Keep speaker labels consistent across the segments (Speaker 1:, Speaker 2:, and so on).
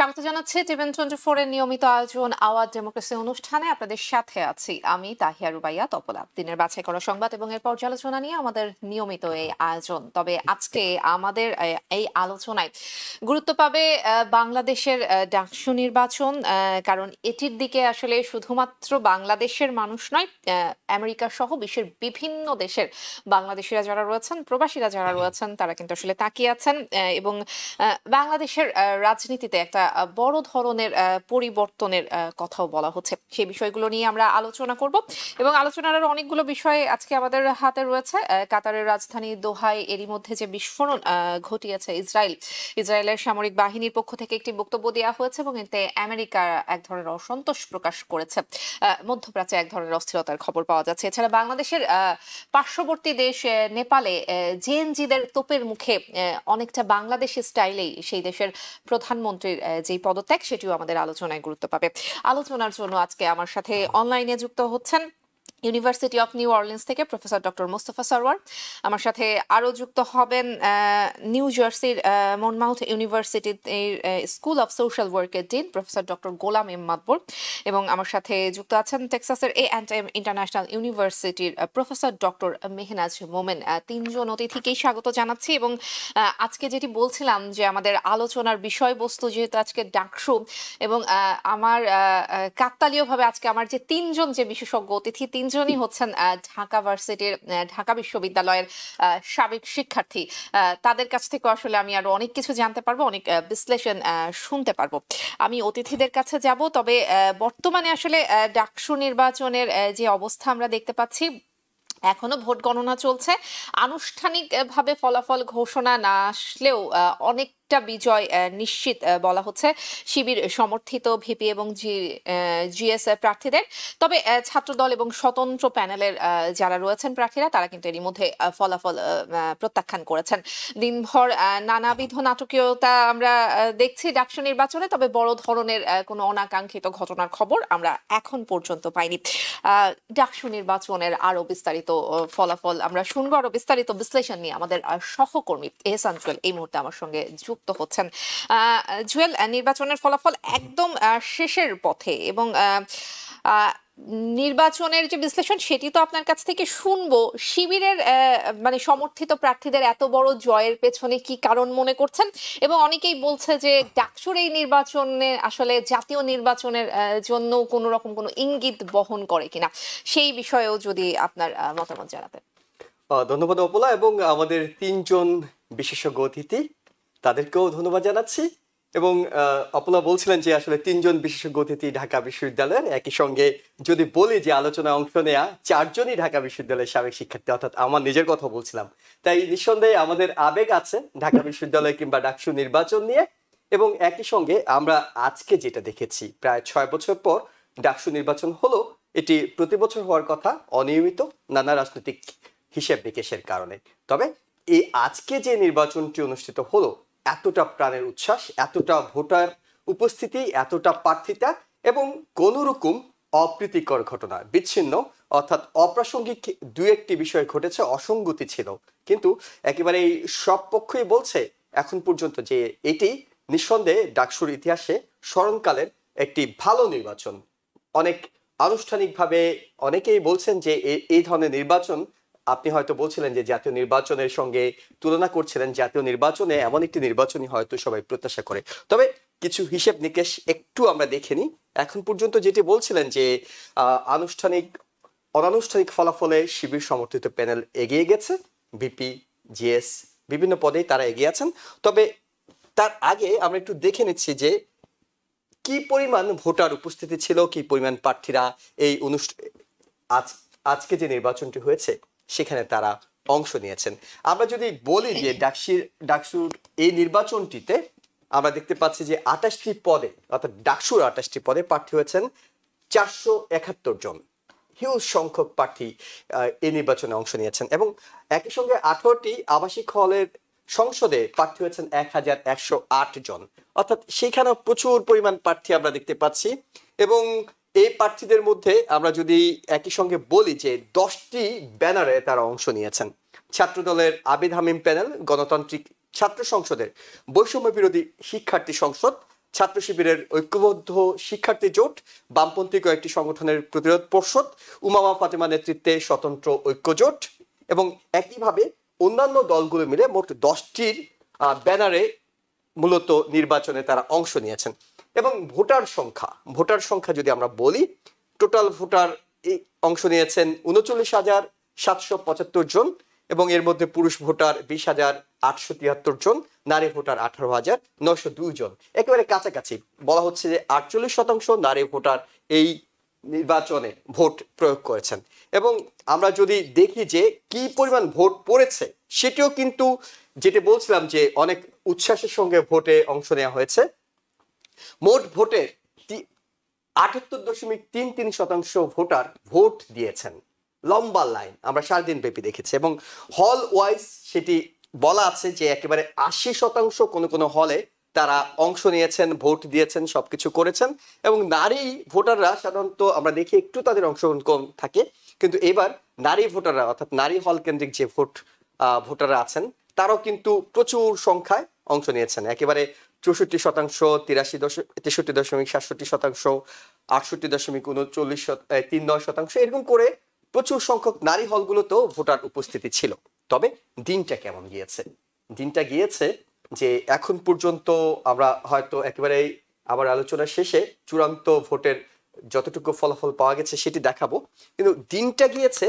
Speaker 1: স্বাগত জানাচ্ছি টিভেন 24 এর নিয়মিত আয়োজন আওয়াজ ডেমোক্রেসি অনুষ্ঠানে আপনাদের সাথে আছি আমি তাহিয়া রুবাইয়া তপলা। দিনের বাছাই করা সংবাদ এবং এর পর্যালোচনা নিয়ে আমাদের নিয়মিত এই আয়োজন। তবে আজকে আমাদের এই আলোচনায় গুরুত্ব পাবে বাংলাদেশের ডাকসু নির্বাচন, কারণ এটির দিকে আসলে শুধুমাত্র বাংলাদেশের মানুষ নয়, আমেরিকা সহ বিশ্বের বিভিন্ন দেশের বাংলাদেশিরা যারা রয়েছেন, প্রবাসীরা যারা রয়েছেন, তারা কিন্তু আসলে তাকিয়ে আছেন এবং বাংলাদেশের রাজনীতিতে একটা বড় ধরনের পরিবর্তনের কথাও বলা হচ্ছে। সেই বিষয়গুলো নিয়ে আমরা আলোচনা করব এবং আলোচনার আরো অনেকগুলো বিষয় আজকে আমাদের হাতে রয়েছে। কাতারের রাজধানী দোহায় এরই মধ্যে যে বিস্ফোরণ ঘটিয়েছে ইসরায়েলের সামরিক বাহিনীর পক্ষ থেকে একটি বক্তব্য দেওয়া হয়েছে এবং এতে আমেরিকা এক ধরনের অসন্তোষ প্রকাশ করেছে। মধ্যপ্রাচ্যে এক ধরনের অস্থিরতার খবর পাওয়া যাচ্ছে। এছাড়া বাংলাদেশের পার্শ্ববর্তী দেশ নেপালে জেএনজিদের তোপের মুখে অনেকটা বাংলাদেশি স্টাইলেই সেই দেশের প্রধানমন্ত্রীর যে পদত্যাগ, সেটিও আমাদের আলোচনায় গুরুত্ব পাবে। আলোচনার জন্য আজকে আমার সাথে অনলাইনে যুক্ত হচ্ছেন ইউনিভার্সিটি অফ নিউ অরলিন্স থেকে প্রফেসর ডক্টর মোস্তফা সরওয়ার। আমার সাথে আরো যুক্ত হবেন নিউ জার্সির মনমাউথ ইউনিভার্সিটির স্কুল অফ সোশ্যাল ওয়ার্কের ডিন প্রফেসর ডক্টর গোলাম এম মাতবর, এবং আমার সাথে যুক্ত আছেন টেক্সাসের A&M ইন্টারন্যাশনাল ইউনিভার্সিটির প্রফেসর ডক্টর মেহনাজ মোমেন। তিনজন অতিথিকেই স্বাগত জানাচ্ছি এবং আজকে যেটি বলছিলাম যে আমাদের আলোচনার বিষয়বস্তু যেহেতু আজকে ডাকসু, এবং আমার কাকতালীয়ভাবে আজকে আমার যে তিনজন যে বিশেষজ্ঞ অতিথি, তিনজনই হচ্ছেন ঢাকা ভার্সিটির ঢাকা বিশ্ববিদ্যালয়ের সাবেক শিক্ষার্থী। তাদের কাছ থেকে আসলে আমি আরো অনেক কিছু জানতে পারবো, অনেক বিশ্লেষণ শুনতে পারবো। আমি অতিথিদের কাছে যাব, তবে বর্তমানে আসলে ডাকসু নির্বাচনের যে অবস্থা আমরা দেখতে পাচ্ছি, এখনো ভোট গণনা চলছে। আনুষ্ঠানিকভাবে ফলাফল ঘোষণা না আসলেও অনেকটা বিজয় নিশ্চিত বলা হচ্ছে শিবির সমর্থিত ভিপি এবং জিএস প্রার্থীদের। তবে ছাত্রদল এবং স্বতন্ত্র প্যানেলের যারা রয়েছেন প্রার্থীরা, তারা কিন্তু এরই মধ্যে ফলাফল প্রত্যাখ্যান করেছেন। দিনভর নানাবিধ নাটকীয়তা আমরা দেখছি ডাকসু নির্বাচনে, তবে বড় ধরনের কোনো অনাকাঙ্ক্ষিত ঘটনার খবর আমরা এখন পর্যন্ত পাইনি। ডাকসু নির্বাচনের আরো বিস্তারিত ফলাফল আমরা শুনবো, আরো বিস্তারিত বিশ্লেষণ নিয়ে আমাদের সহকর্মী এহসান জুয়েল এই মুহূর্তে আমার সঙ্গে যুক্ত হচ্ছেন। জুয়েল, নির্বাচনের ফলাফল একদম শেষের পথে এবং নির্বাচনের যে বিশ্লেষণ সেটি তো আপনার কাছ থেকে শুনবো। শিবিরের মানে সমর্থিত প্রার্থীদের এত বড় জয়ের পেছনে কি কারণ মনে করছেন, এবং অনেকেই বলছে যে ডাকসুর এই নির্বাচনে আসলে জাতীয় নির্বাচনের জন্য কোনো রকম কোনো ইঙ্গিত বহন করে কিনা, সেই বিষয়েও যদি আপনার মতামত জানাতেন।
Speaker 2: ধন্যবাদ অপলা, এবং আমাদের তিনজন বিশেষজ্ঞ অতিথি তাদেরকেও ধন্যবাদ জানাচ্ছি। এবং অপলা বলছিলেন যে আসলে তিনজন বিশেষজ্ঞ অতিথি ঢাকা বিশ্ববিদ্যালয়ের, একই সঙ্গে যদি বলি যে আলোচনায় অংশ নেয়া চারজনই ঢাকা বিশ্ববিদ্যালয়ের সাবেক শিক্ষার্থী, অর্থাৎ আমার নিজের কথা বলছিলাম। তাই নিঃসন্দেহে আমাদের আবেগ আছে ঢাকা বিশ্ববিদ্যালয় কিংবা ডাকসু নির্বাচন নিয়ে। এবং একই সঙ্গে আমরা আজকে যেটা দেখেছি, প্রায় 6 বছর পর ডাকসু নির্বাচন হলো। এটি প্রতি বছর হওয়ার কথা, অনিয়মিত নানা রাজনৈতিক হিসেব নিকেশের কারণে। তবে এই আজকে যে নির্বাচনটি অনুষ্ঠিত হলো, এতটা প্রাণের উচ্ছ্বাস, এতটা ভোটার উপস্থিতি, এতটা প্রার্থিতা এবং কোন রকম অপ্রীতিকর ঘটনা, বিচ্ছিন্ন অর্থাৎ অপ্রাসঙ্গিক দু একটি বিষয় ঘটেছে, অসঙ্গতি ছিল, কিন্তু একেবারে সব পক্ষই বলছে এখন পর্যন্ত যে এটি নিঃসন্দেহে ডাকসুর ইতিহাসে স্মরণকালের একটি ভালো নির্বাচন। অনেক আনুষ্ঠানিকভাবে অনেকেই বলছেন যে এই ধরনের নির্বাচন, আপনি হয়তো বলছিলেন যে জাতীয় নির্বাচনের সঙ্গে তুলনা করছিলেন, জাতীয় নির্বাচনে এমন একটি নির্বাচনই হয়তো সবাই প্রত্যাশা করে। তবে কিছু হিসেব নিকেশ একটু আমরা দেখে নিই। এখন পর্যন্ত যেটি বলছিলেন যে অনানুষ্ঠানিক ফলাফলে শিবির সমর্থিত প্যানেল এগিয়ে গেছে, ভিপি জিএস বিভিন্ন পদেই তারা এগিয়ে আছেন। তবে তার আগে আমরা একটু দেখে নিচ্ছি যে কি পরিমাণ ভোটার উপস্থিতি ছিল, কি পরিমাণ প্রার্থীরা এই আজকে যে নির্বাচনটি হয়েছে সেখানে তারা অংশ নিয়েছেন। আমরা যদি বলি যে ডাকসুর এই নির্বাচনটিতে আমরা দেখতে পাচ্ছি যে 28টি পদে, অর্থাৎ ডাকসুর 28টি পদে প্রার্থী হয়েছেন 471 জন। হিউজ সংখ্যক প্রার্থী এই নির্বাচনে অংশ নিয়েছেন এবং একই সঙ্গে 18টি আবাসিক হলের সংসদে প্রার্থী হয়েছেন 1108 জন, অর্থাৎ সেখানেও প্রচুর পরিমাণ প্রার্থী আমরা দেখতে পাচ্ছি। এবং এই প্রার্থীদের মধ্যে আমরা যদি একই সঙ্গে বলি যে 10টি ব্যানারে তারা অংশ নিয়েছেন। ছাত্রদলের আবিদ হামিম প্যানেল, গণতান্ত্রিক ছাত্র সংসদের বৈষম্য বিরোধী শিক্ষার্থী সংসদ, ছাত্র শিবিরের ঐক্যবদ্ধ শিক্ষার্থী জোট, বামপন্থী কয়েকটি সংগঠনের প্রতিরোধ পর্ষদ, উমামা ফাতেমা নেতৃত্বে স্বতন্ত্র ঐক্য জোট এবং একইভাবে অন্যান্য দলগুলো মিলে মোট 10টির ব্যানারে মূলত নির্বাচনে তারা অংশ নিয়েছেন। এবং ভোটার সংখ্যা যদি আমরা বলি, টোটাল ভোটার অংশ নিয়েছেন 39,775 জন এবং এর মধ্যে পুরুষ ভোটার 20,873 জন, নারী ভোটার 18,902 জন। একেবারে কাছাকাছি বলা হচ্ছে যে 48% নারী ভোটার এই নির্বাচনে ভোট প্রয়োগ করেছেন। এবং আমরা যদি দেখি যে কি পরিমাণ ভোট পড়েছে, সেটিও কিন্তু যেটা বলছিলাম যে অনেক উচ্ছ্বাসের সঙ্গে ভোটে অংশ নেওয়া হয়েছে। মোট ভোটের 78.33% ভোটার ভোট দিয়েছেন। লম্বা লাইন আমরা সারাদিন ব্যাপী দেখেছি এবং হল ওয়াইজ সেটি বলা আছে যে একেবারে 80% কোনো কোনো হলে তারা অংশ নিয়েছেন, ভোট দিয়েছেন, সবকিছু করেছেন। এবং নারী ভোটাররা সাধারণত আমরা দেখি একটু তাদের অংশগ্রহণ কম থাকে, কিন্তু এবার নারী ভোটাররা অর্থাৎ নারী হল কেন্দ্রিক যে ভোটাররা আছেন তারাও কিন্তু প্রচুর সংখ্যায় অংশ নিয়েছেন। একেবারে 64%, 63.67%, 68.39%, এরকম করে প্রচুর সংখ্যক নারী হলগুলোতেও ভোটার উপস্থিতি ছিল। তবে দিনটা কেমন গিয়েছে? দিনটা গিয়েছে যে এখন পর্যন্ত আমরা হয়তো একেবারে আবার আলোচনা শেষে চূড়ান্ত ভোটের যতটুকু ফলাফল পাওয়া গেছে সেটি দেখাবো, কিন্তু দিনটা গিয়েছে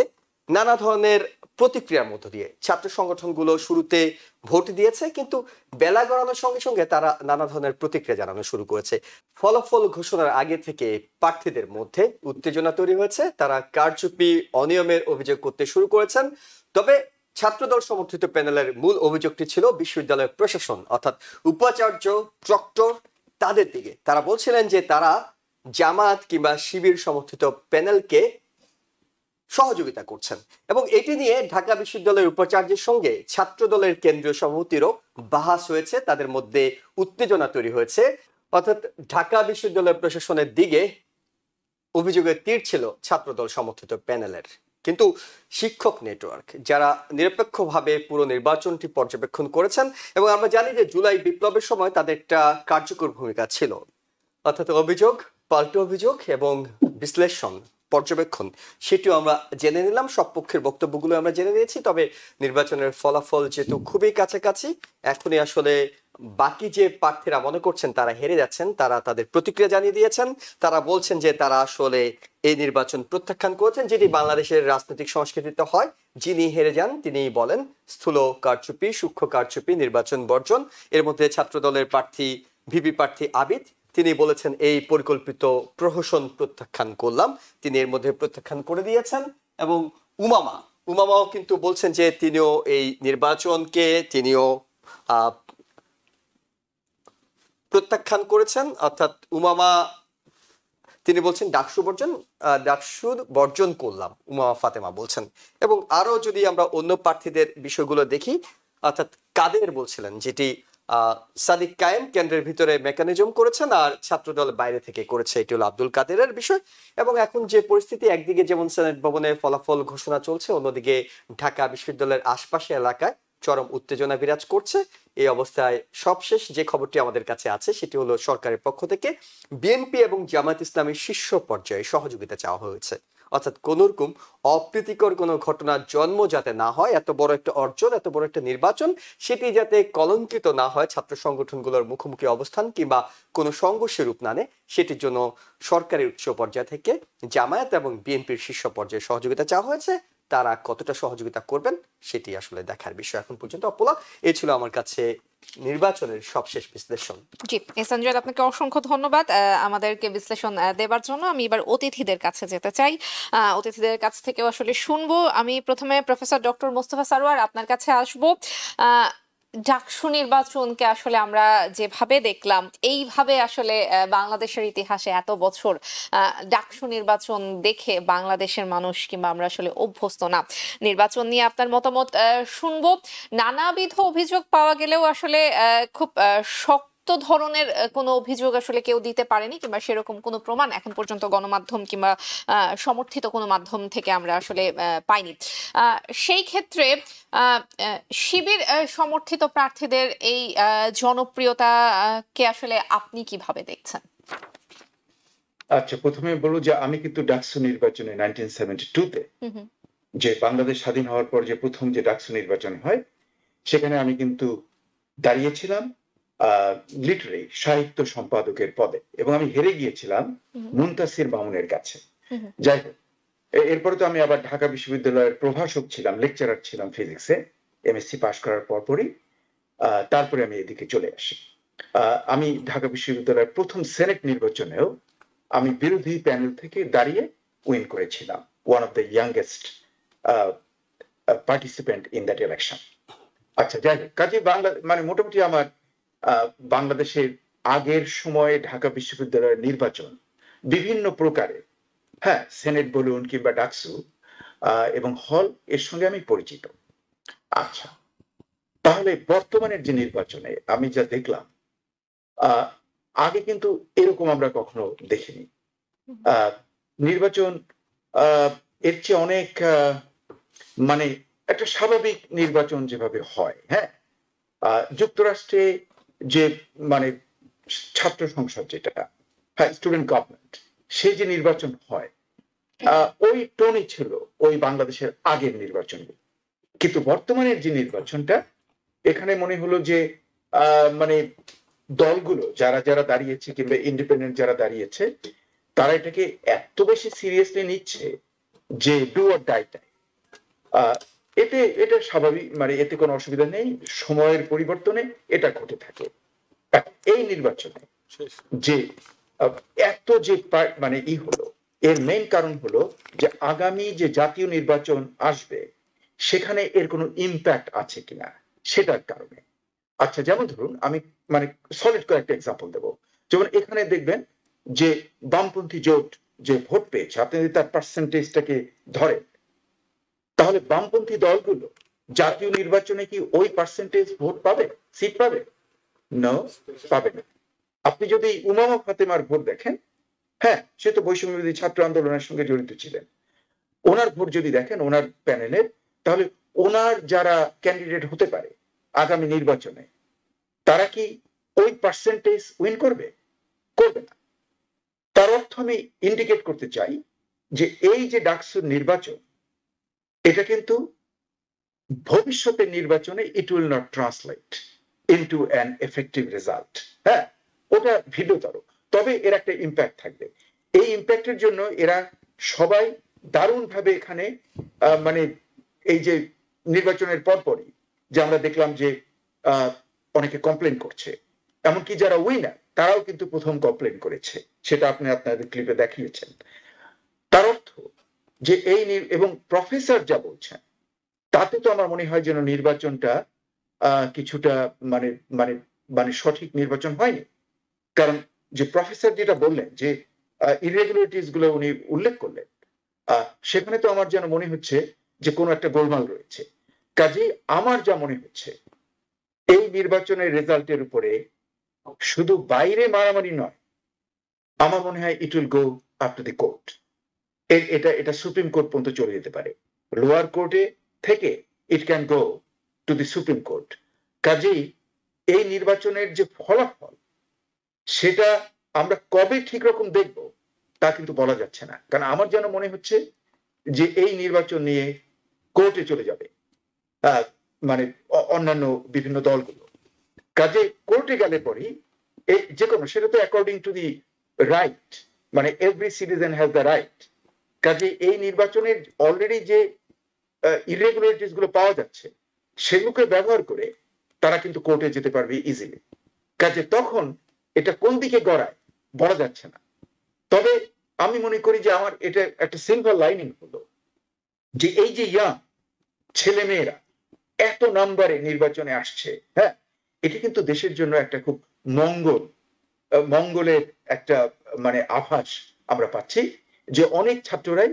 Speaker 2: নানা ধরনের প্রতিক্রিয়ার মধ্য দিয়ে। ছাত্র সংগঠনগুলো শুরুতে ভোট দিয়েছে, কিন্তু বেলা গড়ানোর সঙ্গে সঙ্গে তারা নানা ধরনের প্রতিক্রিয়া জানানো শুরু করেছে। ফলাফল ঘোষণার আগে থেকে প্রার্থীদের মধ্যে উত্তেজনা তৈরি হয়েছে, তারা কারচুপি, অনিয়মের অভিযোগ করতে শুরু করেছেন। তবে ছাত্রদল সমর্থিত প্যানেলের মূল অভিযোগটি ছিল বিশ্ববিদ্যালয়ের প্রশাসন অর্থাৎ উপাচার্য, প্রক্টর তাদের দিকে। তারা বলছিলেন যে তারা জামায়াত কিংবা শিবির সমর্থিত প্যানেলকে সহযোগিতা করছেন এবং এটি নিয়ে ঢাকা বিশ্ববিদ্যালয়ের উপাচার্যের সঙ্গে ছাত্র দলের কেন্দ্রীয় সভাপতিরও বাহাস হয়েছে, তাদের মধ্যে উত্তেজনা তৈরি হয়েছে। অর্থাৎ ঢাকা বিশ্ববিদ্যালয় প্রশাসনের দিকে অভিযোগের তীর ছিল ছাত্রদল সমর্থিত প্যানেলের। কিন্তু শিক্ষক নেটওয়ার্ক যারা নিরপেক্ষভাবে পুরো নির্বাচনটি পর্যবেক্ষণ করেছেন এবং আমরা জানি যে জুলাই বিপ্লবের সময় তাদের একটা কার্যকর ভূমিকা ছিল, অর্থাৎ অভিযোগ, পাল্টা অভিযোগ এবং বিশ্লেষণ, পর্যবেক্ষণ, সেটিও আমরা জেনে নিলাম। সব পক্ষের বক্তব্যগুলো আমরা জেনে নিয়েছি। তবে নির্বাচনের ফলাফল যেহেতু খুবই কাছাকাছি, এখনই আসলে বাকি যে প্রার্থীরা মনে করছেন তারা হেরে যাচ্ছেন, তারা তাদের প্রতিক্রিয়া জানিয়ে দিয়েছেন। তারা বলছেন যে তারা আসলে এই নির্বাচন প্রত্যাখ্যান করেছেন, যেটি বাংলাদেশের রাজনৈতিক সংস্কৃতিতে হয়। যিনি হেরে যান তিনি বলেন স্থূল কারচুপি, সূক্ষ্ম কারচুপি, নির্বাচন বর্জন। এর মধ্যে ছাত্র দলের প্রার্থী, ভিপি প্রার্থী আবিদ, তিনি বলেছেন এই পরিকল্পিত প্রহসন প্রত্যাখ্যান করলাম, তিনি এর মধ্যে প্রত্যাখ্যান করে দিয়েছেন। এবং উমামাও কিন্তু বলছেন যে তিনিও এই নির্বাচনকে প্রত্যাখ্যান করেছেন। অর্থাৎ তিনি বলছেন ডাকসু বর্জন করলাম, উমামা ফাতেমা বলছেন। এবং আরো যদি আমরা অন্য প্রার্থীদের বিষয়গুলো দেখি, অর্থাৎ কাদের বলছিলেন, যেটি সাদিক কায়েম কেন্দ্রের ভিতরে মেকানিজম করেছেন আর ছাত্রদল বাইরে থেকে করেছে, এটি হলো আব্দুল কাদেরের বিষয়। এবং এখন যে পরিস্থিতি, একদিকে যেমন সেনেট ভবনে ফলাফল ঘোষণা চলছে, অন্যদিকে ঢাকা বিশ্ববিদ্যালয়ের আশপাশে এলাকায় চরম উত্তেজনা বিরাজ করছে। এই অবস্থায় সবশেষ যে খবরটি আমাদের কাছে আছে সেটি হলো সরকারের পক্ষ থেকে বিএনপি এবং জামায়াত ইসলামের শীর্ষ পর্যায়ে সহযোগিতা চাওয়া হয়েছে। অর্থাৎ কোন রকম অপ্রীতিকর কোনো ঘটনার জন্ম যাতে না হয়, এত বড় একটা অর্জন, এত বড় একটা নির্বাচন, সেটি যাতে কলঙ্কিত না হয়, ছাত্র সংগঠনগুলোর মুখোমুখি অবস্থান কিংবা কোনো সংঘর্ষের রূপ না নেয়, সেটির জন্য সরকারের উচ্চ পর্যায় থেকে জামায়াত এবং বিএনপির শীর্ষ পর্যায়ে সহযোগিতা চাওয়া হয়েছে। তারা কতটা সহযোগিতা করবেন সেটি আসলে দেখার বিষয় এখন পর্যন্ত। অপলা, এই ছিল আমার কাছে নির্বাচনের সবশেষ বিশ্লেষণ।
Speaker 1: জি, এহসান জুয়েল, আপনাকে অসংখ্য ধন্যবাদ আমাদেরকে বিশ্লেষণ দেবার জন্য। আমি এবার অতিথিদের কাছে যেতে চাই, অতিথিদের কাছ থেকেও আসলে শুনবো। আমি প্রথমে প্রফেসর ডক্টর মোস্তফা সারোয়ার আপনার কাছে আসবো। ডাকসু নির্বাচনকে আসলে আমরা যেভাবে দেখলাম, এইভাবে আসলে বাংলাদেশের ইতিহাসে এত বছর ডাকসু নির্বাচন দেখে বাংলাদেশের মানুষ কিংবা আমরা আসলে অভ্যস্ত না। নির্বাচন নিয়ে আপনার মতামত শুনবো। নানাবিধ অভিযোগ পাওয়া গেলেও আসলে খুব শক্ত ধরনের কোনো অভিযোগ আসলে কেউ দিতে পারেনি, কিংবা সেরকম কোনো প্রমাণ এখন পর্যন্ত গণমাধ্যম কিংবা সমর্থিত কোনো মাধ্যম থেকে আমরা আসলে পাইনি। সেই ক্ষেত্রে শিবির সমর্থিত প্রার্থীদের এই জনপ্রিয়তা কে আসলে আপনি কিভাবে দেখছেন?
Speaker 3: আচ্ছা, প্রথমে বলবো যে আমি কিন্তু ডাকসু নির্বাচনে 1972-তে
Speaker 1: হুম, হুম,
Speaker 3: যে বাংলাদেশ স্বাধীন হওয়ার পর যে প্রথম যে ডাকসু নির্বাচন হয়, সেখানে আমি কিন্তু দাঁড়িয়েছিলাম লিটারি সাহিত্য সম্পাদকের পদে, এবং আমি হেরে গিয়েছিলাম
Speaker 1: হুম,
Speaker 3: মুনতাসির মামুনের কাছে।
Speaker 1: হুম, হুম,
Speaker 3: যাই হোক, এরপরে তো আমি আবার ঢাকা বিশ্ববিদ্যালয়ের প্রভাষক ছিলাম, লেকচারার ছিলাম ফিজিক্সে, এমএসসি পাশ করার পরপরই তারপরে আমি এদিকে চলে আসি। আমি ঢাকা বিশ্ববিদ্যালয়ের প্রথম সেনেট নির্বাচনেও আমি বিরোধী প্যানেল থেকে দাঁড়িয়ে উইন করেছিলাম, one of the youngest participant in that election. আচ্ছা, যাই হোক, কাজে বাংলা মানে মোটামুটি আমার বাংলাদেশের আগের সময়ে ঢাকা বিশ্ববিদ্যালয়ের নির্বাচন বিভিন্ন প্রকারে, হ্যাঁ, সেনেট বলুন কিংবা ডাকসু এবং হল, এর সঙ্গে আমি পরিচিত। আচ্ছা, তাহলে বর্তমানের যে নির্বাচনে আমি যা দেখলাম, আহ, আগে কিন্তু এরকম আমরা কখনো দেখিনি। নির্বাচন এর চেয়ে অনেক মানে একটা স্বাভাবিক নির্বাচন যেভাবে হয়, হ্যাঁ, যুক্তরাষ্ট্রে যে মানে ছাত্র সংসদ যেটা, হ্যাঁ, স্টুডেন্ট গভর্নমেন্ট, সে যে নির্বাচন হয়, ওই টোনই ছিল ওই বাংলাদেশের আগের নির্বাচন। কিন্তু বর্তমানের যে নির্বাচনটা, এখানে মনে হলো যে মানে দলগুলো যারা যারা দাঁড়িয়েছে কিংবা ইন্ডিপেন্ডেন্ট যারা দাঁড়িয়েছে, তারা এটাকে এত বেশি সিরিয়াসলি নিচ্ছে যে ডু অর ডাই টাই। এতে এটা স্বাভাবিক, মানে এতে কোনো অসুবিধা নেই, সময়ের পরিবর্তনে এটা ঘটে থাকে। এই নির্বাচনে যে এত যে মানে হলো, এর মেইন কারণ হলো যে আগামী যে জাতীয় নির্বাচন আসবে, সেখানে এর কোনো ইম্প্যাক্ট আছে কিনা সেটার কারণে। আচ্ছা, যেমন ধরুন আমি মানে সলিড কয়েকটা এক্সাম্পল দেবো। যেমন এখানে দেখবেন যে বামপন্থী জোট যে ভোট পেয়েছে, আপনি যদি তার পার্সেন্টেজটাকে ধরেন, তাহলে বামপন্থী দলগুলো জাতীয় নির্বাচনে কি ওই পার্সেন্টেজ ভোট পাবে, সিট পাবে? না, পাবে না। আপনি যদি উমামা ফাতেমার ভোট দেখেন, হ্যাঁ, সে তো বৈষম্যবিরোধী ছাত্র আন্দোলনের সঙ্গে জড়িত ছিলেন, ওনার ভোট যদি দেখেন ওনার প্যানেলের, তাহলে ওনার যারা ক্যান্ডিডেট হতে পারে আগামী নির্বাচনে, তারা কি ওই পার্সেন্টেজ উইন করবে? করবে না। তার অর্থ আমি ইন্ডিকেট করতে চাই যে এই যে ডাকসুর নির্বাচন, এটা কিন্তু ভবিষ্যতের নির্বাচনে it will not translate into an effective result. হ্যাঁ, ওটা ভিন্নতর, তবে এর একটা ইম্প্যাক্ট থাকবে। এই ইম্প্যাক্টের জন্য এরা সবাই দারুণভাবে এখানে মানে এই যে নির্বাচনের পরপরই যে আমরা দেখলাম যে অনেকে কমপ্লেন করছে, এমনকি যারা উইনার তারাও কিন্তু প্রথম কমপ্লেন করেছে, সেটা আপনি আপনাদের ক্লিপে দেখিয়েছেন। তার অর্থ যে এই এবং প্রফেসর যা বলছেন, তাতে তো আমার মনে হয় যেন নির্বাচনটা কিছুটা মানে মানে মানে সঠিক নির্বাচন হয়নি। কারণ যে প্রফেসর যেটা বললেন যে ইরেগুলারিটিস গুলো উনি উল্লেখ করলেন, সেখানে তো আমার যেন মনে হচ্ছে যে কোনো একটা গোলমাল রয়েছে। কাজেই আমার যা মনে হচ্ছে, এই নির্বাচনের রেজাল্টের উপরে শুধু বাইরে মারামারি নয়, আমার মনে হয় it will go up to the court. এটা এটা সুপ্রিম কোর্ট পর্যন্ত চলে যেতে পারে, লোয়ার কোর্টে থেকে it can go to the supreme court. কাজেই এই নির্বাচনের যে ফলাফল, সেটা আমরা কবে ঠিক রকম দেখব তা কিন্তু বলা যাচ্ছে না। কারণ আমার যেন মনে হচ্ছে যে এই নির্বাচন নিয়ে কোর্টে চলে যাবে মানে অন্যান্য বিভিন্ন দলগুলো। কাজে কোর্টে গেলে পরেই যে কোনো, সেটা তো অ্যাকর্ডিং টু দি রাইট, মানে every citizen has the right. কাজে এই নির্বাচনের অলরেডি যে ইরেগুলারিটিস গুলো পাওয়া যাচ্ছে, সেগুলোকে ব্যবহার করে তারা কিন্তু কোর্টে যেতে পারবে ইজিলি। কাজে তখন এটা কোন দিকে গড়ায় বলা যাচ্ছে না। তবে আমি মনে করি যে আমার এটা একটা সিলভার লাইনিং হলো যে এই যে ইয়াং ছেলে মেয়েরা এত নাম্বারে নির্বাচনে আসছে, হ্যাঁ, এটি কিন্তু দেশের জন্য একটা খুব মঙ্গলের একটা মানে আভাস আমরা পাচ্ছি যে অনেক ছাত্ররাই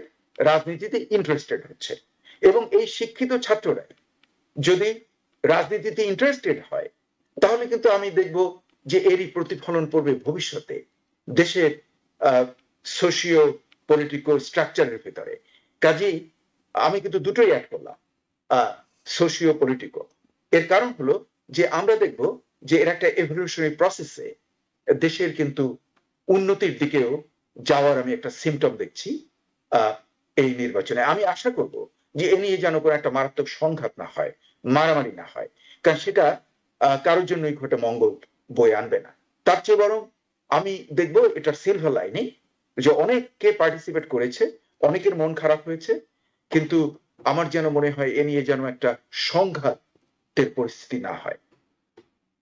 Speaker 3: রাজনীতিতে ইন্টারেস্টেড হচ্ছে, এবং এই শিক্ষিত ছাত্ররাই যদি রাজনীতিতে ইন্টারেস্টেড হয়, তাহলে কিন্তু আমি দেখব যে এরই প্রতিফলন পড়বে ভবিষ্যতে দেশের সোশিও পলিটিক্যাল স্ট্রাকচারের ভেতরে। কাজেই আমি কিন্তু দুটোই অ্যাড করলাম, সোশিও পলিটিক্যাল। এর কারণ হলো যে আমরা দেখব যে এর একটা এভলিউশনারি প্রসেসে দেশের কিন্তু উন্নতির দিকেও যাওয়ার আমি একটা সিমটম দেখছি এই নির্বাচনে। আমি আশা করব যে এ নিয়ে যেন কোনো একটা মারাত্মক সংঘাত না হয়, মারামারি না হয়, কারণ সেটা কারোর জন্যই ঘটে মঙ্গল বয়ে আনবে না। তার চেয়ে বরং আমি দেখব এটার সিলভার লাইনে যে অনেককে পার্টিসিপেট করেছে, অনেকের মন খারাপ হয়েছে, কিন্তু আমার যেন মনে হয় এ নিয়ে যেন একটা সংঘাতের পরিস্থিতি না হয়।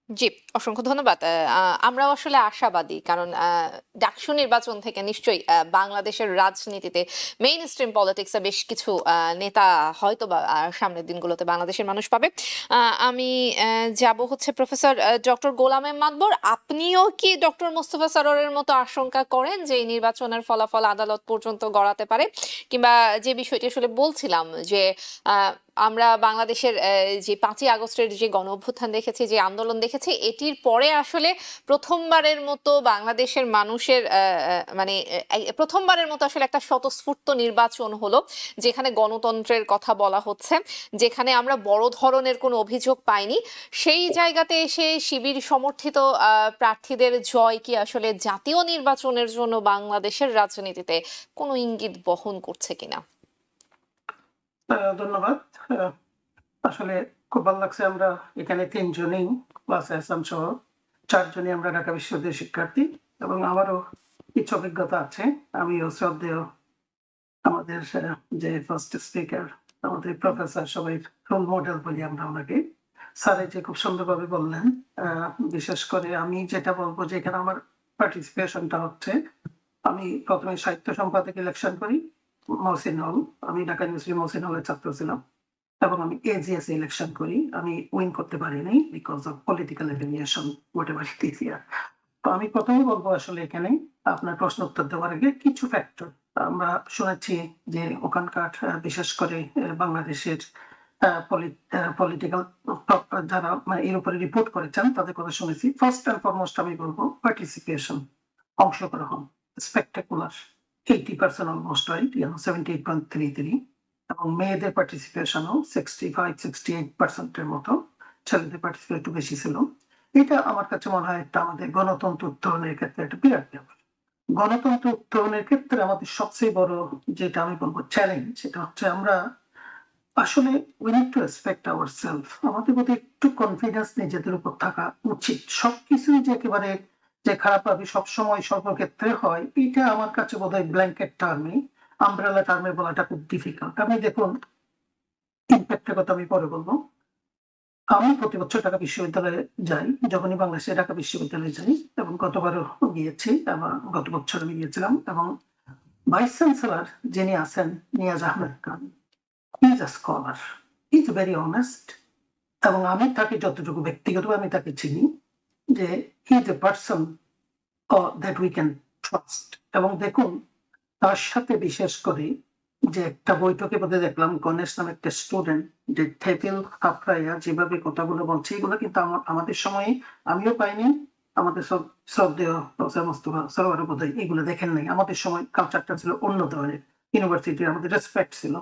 Speaker 1: জি, অসংখ্য ধন্যবাদ। আমরাও আসলে আশাবাদী, কারণ ডাকসু নির্বাচন থেকে নিশ্চয়ই বাংলাদেশের রাজনীতিতে মেইন স্ট্রিম পলিটিক্সে বেশ কিছু নেতা হয়তো বা সামনের দিনগুলোতে বাংলাদেশের মানুষ পাবে। আমি যাব হচ্ছে প্রফেসর ডক্টর গোলাম এম মাকবর। আপনিও কি ডক্টর মোস্তফা সরোয়ারের মতো আশঙ্কা করেন যে এই নির্বাচনের ফলাফল আদালত পর্যন্ত গড়াতে পারে, কিংবা যে বিষয়টি আসলে বলছিলাম যে আমরা বাংলাদেশের যে 5ই আগস্টের যে গণ অভ্যুত্থান দেখেছি, যে আন্দোলন দেখেছি, এটির পরে আসলে প্রথমবারের মতো বাংলাদেশের মানুষের মানে প্রথমবারের মতো আসলে একটা স্বতঃস্ফূর্ত নির্বাচন হলো, যেখানে গণতন্ত্রের কথা বলা হচ্ছে, যেখানে আমরা বড় ধরনের কোনো অভিযোগ পাইনি। সেই জায়গাতে এসে শিবির সমর্থিত প্রার্থীদের জয় কি আসলে জাতীয় নির্বাচনের জন্য বাংলাদেশের রাজনীতিতে কোনো ইঙ্গিত বহন করছে কিনা?
Speaker 4: ধন্যবাদ। আসলে খুব ভালো লাগছে, আমরা এখানে 3 জনই ক্লাসে আসাম সহ 4 জনই আমরা ঢাকা বিশ্ববিদ্যালয়ের শিক্ষার্থী, এবং আমারও কিছু অভিজ্ঞতা আছে। আমিও শ্রদ্ধেয় আমাদের যে ফার্স্ট স্পিকার, আমাদের প্রফেসর, সবাই রোল মডেল বলি আমরা ওনাকে। স্যার যে খুব সুন্দরভাবে বললেন, বিশেষ করে আমি যেটা বলবো যে এখানে আমার পার্টিসিপেশনটা হচ্ছে, আমি প্রথমে সাহিত্য সম্পাদক ইলেকশন করি মহসিন হল, আমি ঢাকা ইউনিভার্সিটি মহসিন হলের ছাত্র ছিলাম, এবং আমি এজিএস ইলেকশন করি। আমি উইন করতে পারিনি because of political affiliation, whatever it is here. তো আমি প্রথমে বলবো আসলে এখানে আপনার প্রশ্ন উত্তর দেওয়ার আগে কিছু ফ্যাক্টর আমরা শুনেছি যে ওখানকার বিশেষ করে বাংলাদেশের পলিটিক্যাল যারা মানে এর উপরে রিপোর্ট করেছেন তাদের কথা শুনেছি। ফার্স্ট অ্যান্ড ফরমোস্ট আমি বলবো পার্টিসিপেশন, অংশগ্রহণ স্পেকটাকুলার, 80% অলমোস্ট, রাইট, 78.33, এবং মেয়েদের পার্টিসিপেশনও 65-68%-এর মতো, ছেলেদের পার্টিসিপেশন একটু বেশি ছিল। এটা আমার কাছে মনে হয় একটা আমাদের গণতন্ত্র উত্তরণের ক্ষেত্রে একটা বিরাট ব্যাপার। গণতন্ত্র উত্তরণের ক্ষেত্রে আমাদের সবচেয়ে বড় যেটা আমি বলবো চ্যালেঞ্জ, সেটা হচ্ছে আমরা আসলে we need to respect ourself. আমাদের মধ্যে একটু কনফিডেন্স নিজেদের উপর থাকা উচিত। সবকিছুই যে একেবারে যে খারাপ ভাবে সবসময় সর্বক্ষেত্রে হয়, এটা আমার কাছে বোধহয় ব্ল্যাঙ্কেট টার্মে, আমব্রেলা টার্মে বলাটা খুব ডিফিকাল্ট। আমি দেখুন, ইম্প্যাক্টের কথা আমি পরে বলবো। আমি প্রতি বছর ঢাকা বিশ্ববিদ্যালয়ে যাই, যখনই বাংলাদেশে ঢাকা বিশ্ববিদ্যালয়ে যাই, এবং গতবারও গিয়েছি, এবং গত বছর আমি গিয়েছিলাম, এবং ভাইস চ্যান্সেলর যিনি আছেন Niaz Ahmed Khan, he is a scholar, he is very honest, এবং আমি তাকে যতটুকু ব্যক্তিগতভাবে আমি তাকে চিনি যে he is a person that we can trust. এবং দেখুন, তার সাথে বিশেষ করে যে একটা বৈঠকে বোধহয় দেখলাম গণেশ নামে একটা স্টুডেন্ট যে টেবিল থাপড়াইয়া যেভাবে কথাগুলো বলছে, এগুলো কিন্তু আমাদের সময়ে আমিও পাইনি, আমাদের সব শ্রদ্ধেয় প্রফেসর মোস্তফা সরোয়ার বোধহয় এগুলো দেখেন নাই। আমাদের সময় কালচারটা ছিল অন্য ধরনের, ইউনিভার্সিটির আমাদের রেসপেক্ট ছিল।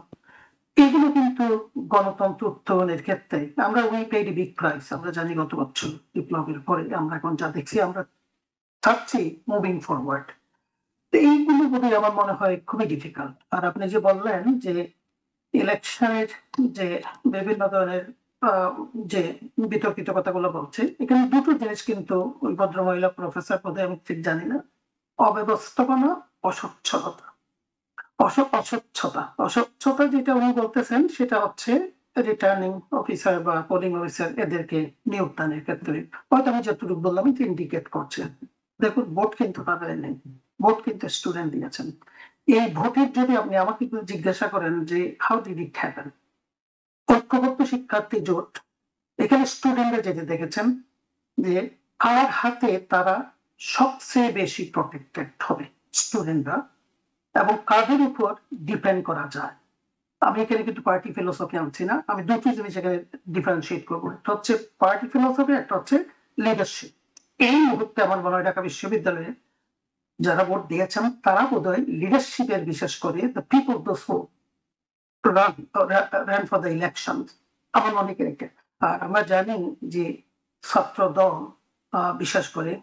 Speaker 4: এগুলো কিন্তু গণতন্ত্র উত্তরণের ক্ষেত্রে আমরা উই পেইড বিগ প্রাইস। আমরা জানি গত বছর বিপ্লবের পরে আমরা এখন যা দেখছি, আমরা থাকছি মুভিং ফরওয়ার্ড। এইগুলো বোধহয় আমার মনে হয় খুবই ডিফিকাল্ট। আর আপনি যে বললেন যে ইলেকশনের যে বিভিন্ন ধরনের যে বিতর্কিত কথাগুলো বলছে, এখানে দুটো জিনিস কিন্তু ওই ভদ্রমহিলা প্রফেসর পদে আমি ঠিক জানি না, অব্যবস্থাপনা, অস্বচ্ছতা। অস্বচ্ছতা যেটা উনি বলতেছেন সেটা হচ্ছে রিটার্নিং অফিসার বা পোলিং অফিসার এদেরকে নিয়োগদানের ক্ষেত্রে হয়তো আমি যতটুকু বললাম এটা ইন্ডিকেট করছে। দেখুন, ভোট কিন্তু তাদের নেই, ভোট কিন্তু স্টুডেন্ট দিয়েছেন। এই ভোটের যদি আপনি আমাকে জিজ্ঞাসা করেন যে হাউ ডিড ইট হ্যাপেন, ঐক্যবদ্ধ শিক্ষার্থী জোট, এখানে স্টুডেন্টরা যেতে দেখেছেন যে কার হাতে তারা সবচেয়ে বেশি প্রটেক্টেড হবে, স্টুডেন্টরা, এবং কাদের উপর ডিপেন্ড করা যায়। আমি এখানে কিন্তু পার্টি ফিলোসফি আনছি না, আমি দুটো জিনিস এখানে ডিফারেন্সিয়েট করবো। একটা হচ্ছে পার্টি ফিলোসফি, একটা হচ্ছে লিডারশিপ। এই মুহূর্তে আমার মনে হয় ঢাকা বিশ্ববিদ্যালয়ে যারা ভোট দিয়েছেন তারা বোধহয় লিডারশিপের, বিশেষ করে the people those who run for the election, আমার মনে হয় এটা। আর আমরা জানি যে ছাত্র দল, বিশেষ করে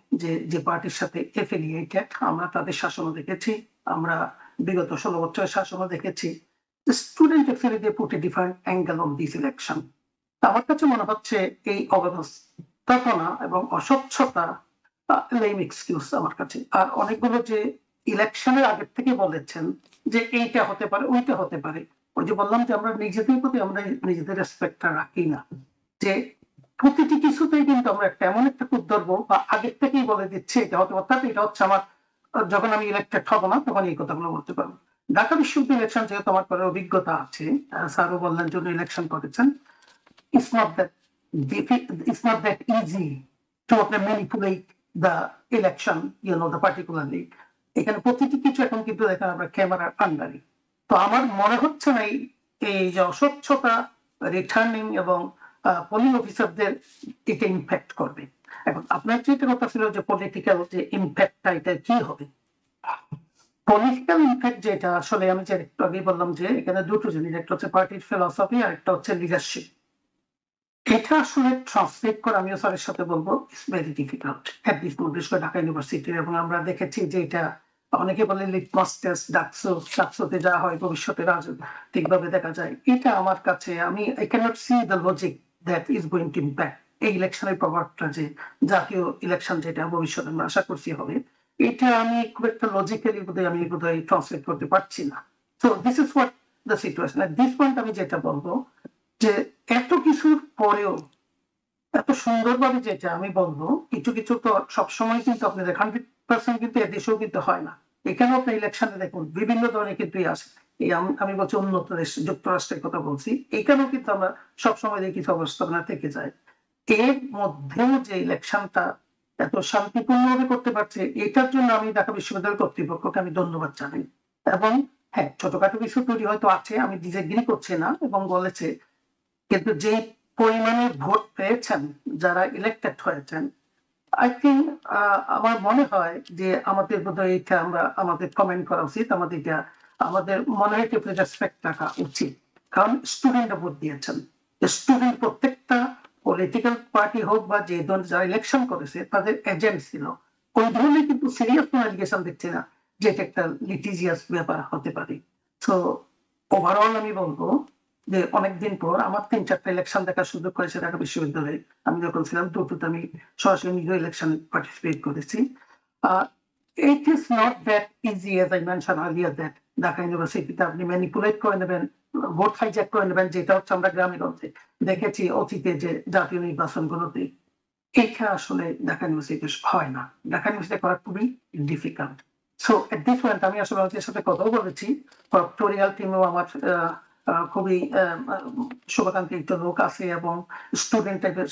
Speaker 4: যে পার্টির সাথে এফিলিয়েটেড, আমরা তাদের শাসনও দেখেছি, আমরা বিগত 16 বছরের শাসনও দেখেছি। Student actually they put a different angle on this election. আমার কাছে মনে হচ্ছে এই অব্যবস্থাপনা এবং অস্বচ্ছতা লেম এক্সকিউজ আমার কাছে। আর অনেকগুলো যে ইলেকশনের আগের থেকে বলেছেন যে এইটা হতে পারে, ওইটা হতে পারে, ওই যে বললাম যে আমরা নিজেদের প্রতি আমরা নিজেদের রেসপেক্টটা রাখি না, যে প্রতিটি কিছুতেই কিন্তু আমরা একটা এমন একটা কুদ ধরবো বা আগের থেকেই বলে দিচ্ছে এটা হতে পারে, এটা হচ্ছে আমার, যখন আমি ইলেক্টেড হবো না তখন এই কথাগুলো বলতে পারবো। ঢাকা বিশ্ববিদ্যালয় ইলেকশন যেহেতু আমার করার অভিজ্ঞতা আছে, স্যারও বললেন জন্য ইলেকশন করেছেন, it's not that it's not that easy to manipulate the election, the particularly এখানে প্রতিটি কিছু এখন কিন্তু দেখেন আমরা ক্যামেরার আন্ডারে। তো আমার মনে হচ্ছে না এই যে অস্বচ্ছতা রিটার্নিং এবং পোলিং অফিসারদের এটা ইম্প্যাক্ট করবে। এখন আপনার যেটা কথা ছিল যে পলিটিক্যাল যে ইম্প্যাক্টটা এটা কি হবে, পলিটিক্যাল ইম্প্যাক্ট যেটা আসলে আমি যে একটু আগে বললাম যে এখানে দুটো জিনিস, একটা হচ্ছে পার্টির ফিলসফি আর একটা হচ্ছে লিডারশিপ। এটা আসলে ট্রান্সলেট করে আমিও স্যারের সাথে বলবো it's very difficult at this বিশেষ করে ঢাকা ইউনিভার্সিটির। এবং আমরা দেখেছি যে এটা অনেকে বলে লিটমাস টেস্ট, ডাকসোতে যা হয় ভবিষ্যতে রাজনৈতিকভাবে দেখা যায়। এটা আমার কাছে, আমি I cannot see the logic that is going to impact এই ইলেকশনের প্রভাবটা, যে জাতীয় ইলেকশন যেটা ভবিষ্যতে আমরা আশা করছি হবে, এটা আমি খুব একটা লজিক্যালি বোধহয় ট্রান্সলেট করতে পারছি না। So this is what the situation at this point. আমি যেটা বলবো যে এত কিছুর পরেও এত সুন্দরভাবে, যেটা আমি বলবো কিছু কিছু তো সবসময় কিন্তু আপনি 100% কিন্তু এদেশেও কিন্তু হয় না। এখানেও আপনি ইলেকশনে দেখুন বিভিন্ন ধরনের কিন্তু আসে, এই আমি বলছি উন্নত দেশ যুক্তরাষ্ট্রের কথা বলছি, এখানেও কিন্তু আমরা সবসময় দেখি কিছু অবস্থাপনা থেকে যায়। এর মধ্যেও যে ইলেকশনটা এত শান্তিপূর্ণভাবে করতে পারছে, এটার জন্য আমি ঢাকা বিশ্ববিদ্যালয় কর্তৃপক্ষকে আমি ধন্যবাদ জানাই। এবং হ্যাঁ, ছোটখাটো কিছু তৈরি হয়তো আছে, আমি ডিসএগ্রি করছি না, এবং বলেছে, কিন্তু যে পরিমাণে ভোট পেয়েছেন যারা ইলেক্টেড হয়েছেন, আই থিঙ্ক আমার মনে হয় যে আমাদের বোধহয় এটা আমাদের কমেন্ট করা উচিত, আমাদের মনে হয় রেসপেক্ট রাখা উচিত। কারণ স্টুডেন্টরা ভোট দিয়েছেন, স্টুডেন্ট প্রত্যেকটা পলিটিক্যাল পার্টি হোক বা যে ধরনের যারা ইলেকশন করেছে তাদের এজেন্ট ছিল, ওই ধরনের কিন্তু সিরিয়াস কোনো এলিগেশন দেখছি না যে এটা একটা লিটিজিয়াস ব্যাপার হতে পারে। সো ওভারঅল আমি বলবো যে অনেকদিন পর আমার 3-4টা ইলেকশন দেখার সুযোগ হয়েছে ঢাকা বিশ্ববিদ্যালয়ে। আমি যখন ছিলাম দুটোতে আমি সরাসরি নিজে ইলেকশন পার্টিসিপেট করেছি। It is not that easy age I mention earlier that Dhaka ইউনিভার্সিটিতে আপনি ম্যানিপুলেট করে নেবেন, ভোট হাইজ্যাক করে নেবেন, যেটা হচ্ছে আমরা গ্রামে গঞ্জে দেখেছি অতীতে যে জাতীয় নির্বাচনগুলোতে। এটা আসলে ঢাকা ইউনিভার্সিটি হয় না, ঢাকা ইউনিভার্সিটি করা খুবই difficult. So at this point আমি আসলে ওদের সাথে কথাও বলেছি, প্রক্টোরিয়াল টিমেও আমার খুবই শুভাকাঙ্ক্ষিত লোক আছে এবং স্টুডেন্ট টাইপের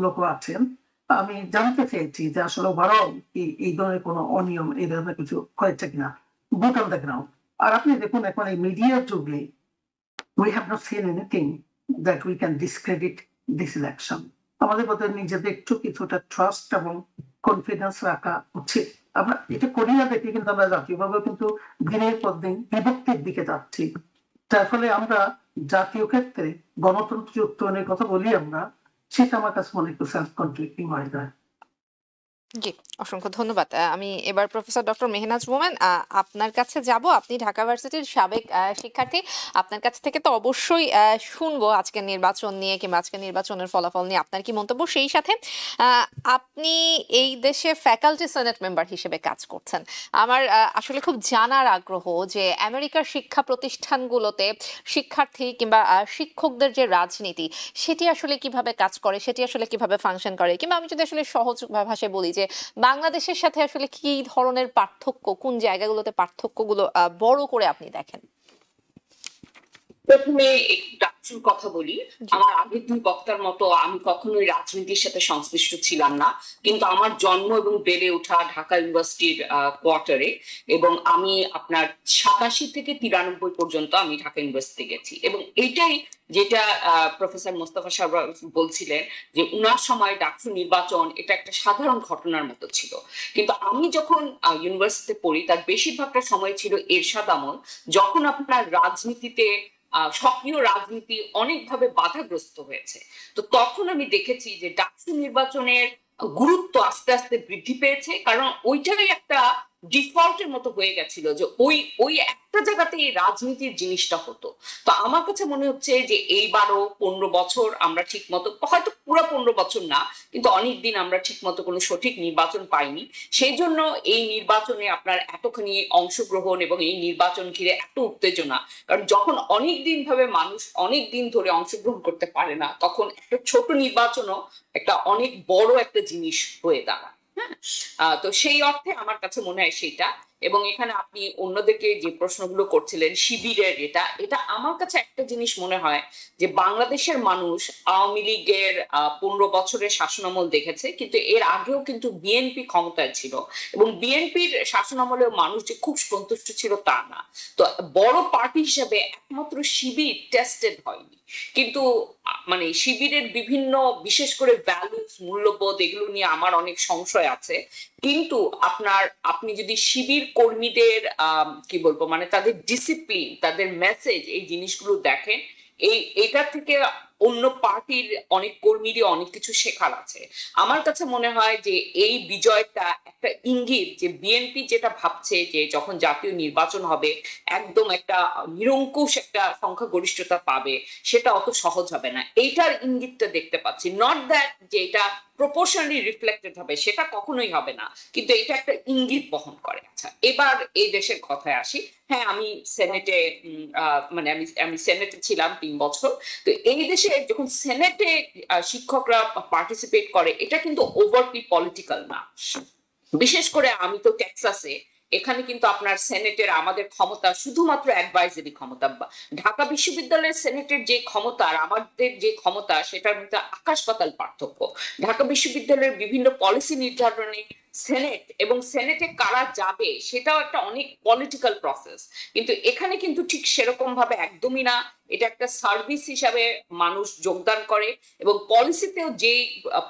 Speaker 4: লোকও আছেন। আমি জানতে চেয়েছি যে আসলে ওভারঅল এই ধরনের কোনো অনিয়ম এই ধরনের কিছু হয়েছে কিনা বুট অন দ্য গ্রাউন্ড। আর আপনি দেখুন এখন এই মিডিয়ার যুগে we have not seen anything that we can discredit this election. আমাদের মধ্যে নিজেদের একটু কিছুটা ট্রাস্ট এবং কনফিডেন্স রাখা উচিত। আমরা এটা করি না দেখি কিন্তু আমরা জাতীয়ভাবে কিন্তু দিনের পর দিন বিভক্তির দিকে যাচ্ছি। যার ফলে আমরা জাতীয় ক্ষেত্রে গণতন্ত্র উত্তরণের কথা বলি আমরা, সেটা আমার কাছে মনে একটু সেলফ কন্ট্রাডিক্টিং হয়ে যায়।
Speaker 1: জি, অসংখ্য ধন্যবাদ। আমি এবার প্রফেসর ডক্টর মেহনাজ মোমেন আপনার কাছে যাব। আপনি ঢাকা ভার্সিটির সাবেক শিক্ষার্থী, আপনার কাছ থেকে তো অবশ্যই শুনবো আজকের নির্বাচন নিয়ে কিংবা আজকের নির্বাচনের ফলাফল নিয়ে আপনার কি মন্তব্য। সেই সাথে আপনি এই দেশে ফ্যাকাল্টি সেনেট মেম্বার হিসেবে কাজ করছেন। আমার আসলে খুব জানার আগ্রহ যে আমেরিকার শিক্ষা প্রতিষ্ঠানগুলোতে শিক্ষার্থী কিংবা শিক্ষকদের যে রাজনীতি, সেটি আসলে কিভাবে কাজ করে, সেটি আসলে কিভাবে ফাংশন করে, কিংবা আমি যদি আসলে সহজ ভাষায় বলি যে বাংলাদেশের সাথে আসলে কি ধরনের পার্থক্য, কোন জায়গাগুলোতে পার্থক্যগুলো বড় করে আপনি দেখেন।
Speaker 5: প্রথমে একটু ডাকসুর কথা বলি। আমার আগের দুই বক্তার মতো আমি কখনোই রাজনীতির সাথে সংশ্লিষ্ট ছিলাম না, কিন্তু আমার জন্ম এবং বেড়ে ওঠা ঢাকা ইউনিভার্সিটির কোয়ার্টারে, এবং আমি আপনার 87 থেকে 93 পর্যন্ত আমি ঢাকা ইউনিভার্সিটি গেছি। এবং এটাই যেটা প্রফেসর মোস্তফা সাহেব বলছিলেন যে উনার সময় ডাকসু নির্বাচন এটা একটা সাধারণ ঘটনার মতো ছিল, কিন্তু আমি যখন ইউনিভার্সিটিতে পড়ি তার বেশিরভাগটা সময় ছিল এরশাদ আমল, যখন আপনার রাজনীতিতে সক্রিয় রাজনীতি অনেকভাবে বাধাগ্রস্ত হয়েছে। তো তখন আমি দেখেছি যে ডাকসু নির্বাচনের গুরুত্ব আস্তে আস্তে বৃদ্ধি পেয়েছে, কারণ ওইটাই একটা ডিফল্টের মতো হয়ে গেছিল যে ওই ওই একটা জায়গাতে এই রাজনীতির জিনিসটা হতো। তো আমার কাছে মনে হচ্ছে যে এইবারও 15 বছর আমরা ঠিক মতো, হয়তো পুরো 15 বছর না, কিন্তু অনেকদিন আমরা ঠিক মতো কোনো সঠিক নির্বাচন পাইনি। সেই জন্য এই নির্বাচনে আপনার এতখানি অংশগ্রহণ এবং এই নির্বাচন ঘিরে এত উত্তেজনা, কারণ যখন অনেক দিন ভাবে মানুষ অনেক দিন ধরে অংশগ্রহণ করতে পারে না, তখন একটা ছোট নির্বাচনও একটা অনেক বড় একটা জিনিস হয়ে দাঁড়ায়। হ্যাঁ, তো সেই অর্থে আমার কাছে মনে হয় সেটা। এবং এখানে আপনি অন্যদেরকে যে প্রশ্নগুলো করছিলেন শিবিরের, এটা এটা আমার কাছে একটা জিনিস মনে হয় যে বাংলাদেশের মানুষ আওয়ামী লীগের 15 বছরের শাসনামল দেখেছে, কিন্তু এর আগেও কিন্তু বিএনপি ক্ষমতায় ছিল, এবং বিএনপির শাসনামলেও মানুষ যে খুব সন্তুষ্ট ছিল তা না। তো বড় পার্টি হিসেবে একমাত্র শিবির টেস্টেড হয়নি, কিন্তু মানে শিবিরের বিভিন্ন বিশেষ করে ভ্যালুস মূল্যবোধ এগুলো নিয়ে আমার অনেক সংশয় আছে। কিন্তু আপনি যদি শিবির কর্মীদের কি বলবো মানে তাদের ডিসিপ্লিন, তাদের মেসেজ, এই জিনিসগুলো দেখেন, এটা থেকে অন্য পার্টির অনেক কর্মীরই অনেক কিছু শেখার আছে। আমার কাছে মনে হয় যে এই বিজয়টা একটা ইঙ্গিত যে বিএনপি যেটা ভাবছে যে যখন জাতীয় নির্বাচন হবে একদম একটা নিরঙ্কুশ একটা সংখ্যাগরিষ্ঠতা পাবে, সেটা অত সহজ হবে না, এইটার ইঙ্গিতটা দেখতে পাচ্ছি। নট দ্যাট যে এটা প্রপোর্শনালি রিফ্লেক্টেড হবে, সেটা কখনোই হবে না, কিন্তু এটা একটা ইঙ্গিত বহন করে। আচ্ছা, এবার এই দেশের কথায় আসি। হ্যাঁ, আমি সেনেটে মানে আমি সেনেটে ছিলাম 3 বছর। তো এই দেশে যখন সেনেটে শিক্ষকরা পার্টিসিপেট করে, এটা কিন্তু ওভারলি পলিটিক্যাল না। বিশেষ করে আমি তো টেক্সাসে, এখানে কিন্তু আপনার সেনেটের আমাদের ক্ষমতা শুধুমাত্র অ্যাডভাইজারি ক্ষমতা। ঢাকা বিশ্ববিদ্যালয়ের সেনেটের যে ক্ষমতা আর আমাদের যে ক্ষমতা, সেটার মধ্যে আকাশ পাতাল পার্থক্য। ঢাকা বিশ্ববিদ্যালয়ের বিভিন্ন পলিসি নির্ধারণে সেনেট এবং সেনেটে কারা যাবে সেটাও একটা অনেক পলিটিক্যাল প্রসেস, কিন্তু এখানে কিন্তু ঠিক সেরকম ভাবে একদমই না। এটা একটা সার্ভিস হিসাবে মানুষ যোগদান করে, এবং পলিসিতেও যে